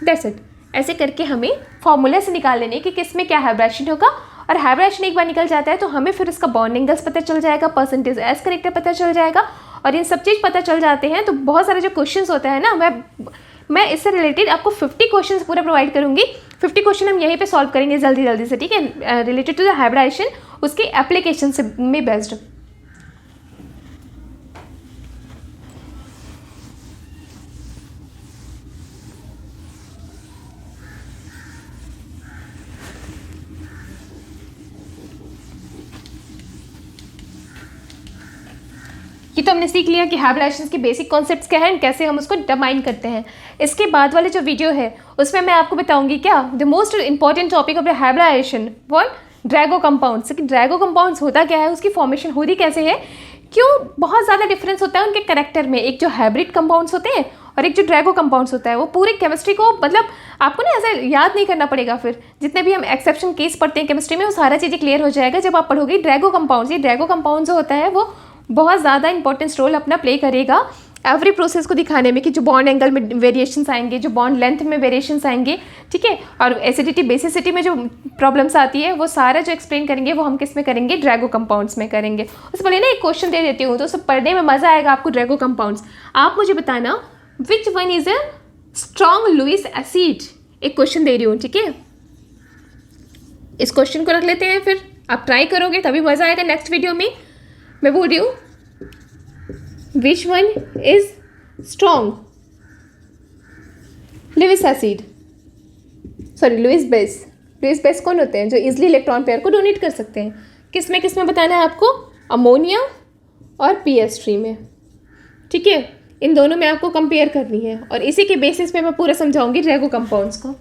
That's it. ऐसे करके हमें फॉर्मूले से निकाल लेने कि किस में क्या हाइब्रिडेशन होगा। और हाइब्रिडेशन एक बार निकल जाता है तो हमें फिर इसका बॉन्ड एंगल्स पता चल जाएगा, परसेंटेज एस करेक्टर पता चल जाएगा, और ये सब चीज़ पता चल जाते हैं। तो बहुत सारे जो क्वेश्चंस होते हैं ना, मैं इससे रिलेटेड आपको 50 क्वेश्चंस पूरा प्रोवाइड करूंगी। 50 क्वेश्चन हम यहीं पे सॉल्व करेंगे जल्दी जल्दी से, ठीक है, रिलेटेड टू द हाइब्रिडेशन, उसके एप्लीकेशन से में बेस्ड। ये तो हमने सीख लिया कि हाइब्रिडेशन के बेसिक कॉन्सेप्ट्स क्या हैं, कैसे हम उसको डिटरमाइन करते हैं। इसके बाद वाले जो वीडियो है उसमें मैं आपको बताऊंगी क्या, the most important topic of the hybridization, what? Drago compounds. Drago compounds होता क्या है, उसकी फॉर्मेशन होती कैसे है, क्यों बहुत ज़्यादा डिफरेंस होता है उनके करेक्टर में। एक जो हाइब्रिड कंपाउंड्स होते हैं और एक जो ड्रैगो कंपाउंड्स होता है, वो पूरी केमिस्ट्री को, मतलब आपको ना ऐसा याद नहीं करना पड़ेगा। फिर जितने भी हम एक्सेप्शन केस पढ़ते हैं केमिस्ट्री में, वो सारा चीज़ें क्लियर हो जाएगा जब आप पढ़ोगे ड्रैगो कंपाउंड्स। ये ड्रैगो कंपाउंड जो होता है वो बहुत ज़्यादा इंपॉर्टेंस रोल अपना प्ले करेगा एवरी प्रोसेस को दिखाने में, कि जो बॉन्ड एंगल में वेरिएशंस आएंगे, जो बॉन्ड लेंथ में वेरिएशंस आएंगे, ठीक है, और एसिडिटी बेसिसिटी में जो प्रॉब्लम्स आती है, वो सारा जो एक्सप्लेन करेंगे वो हम किस में करेंगे? ड्रैगो कंपाउंड्स में करेंगे। उससे पहले ना एक क्वेश्चन दे देती हूँ, तो उससे पढ़ने में मज़ा आएगा आपको। ड्रैगो कंपाउंड्स, आप मुझे बताना which one is a strong Lewis acid. एक क्वेश्चन दे रही हूँ, ठीक है, इस क्वेश्चन को रख लेते हैं, फिर आप ट्राई करोगे तभी मज़ा आएगा नेक्स्ट वीडियो में। मैं बोल रही हूँ which one is strong Lewis acid, sorry Lewis base. Lewis base कौन होते हैं? जो इजिली इलेक्ट्रॉन पेयर को डोनेट कर सकते हैं। किस में बताना है आपको? अमोनिया और PS3 में, ठीक है, इन दोनों में आपको कंपेयर करनी है, और इसी के बेसिस पे मैं पूरा समझाऊंगी ड्रैगो कंपाउंड्स को।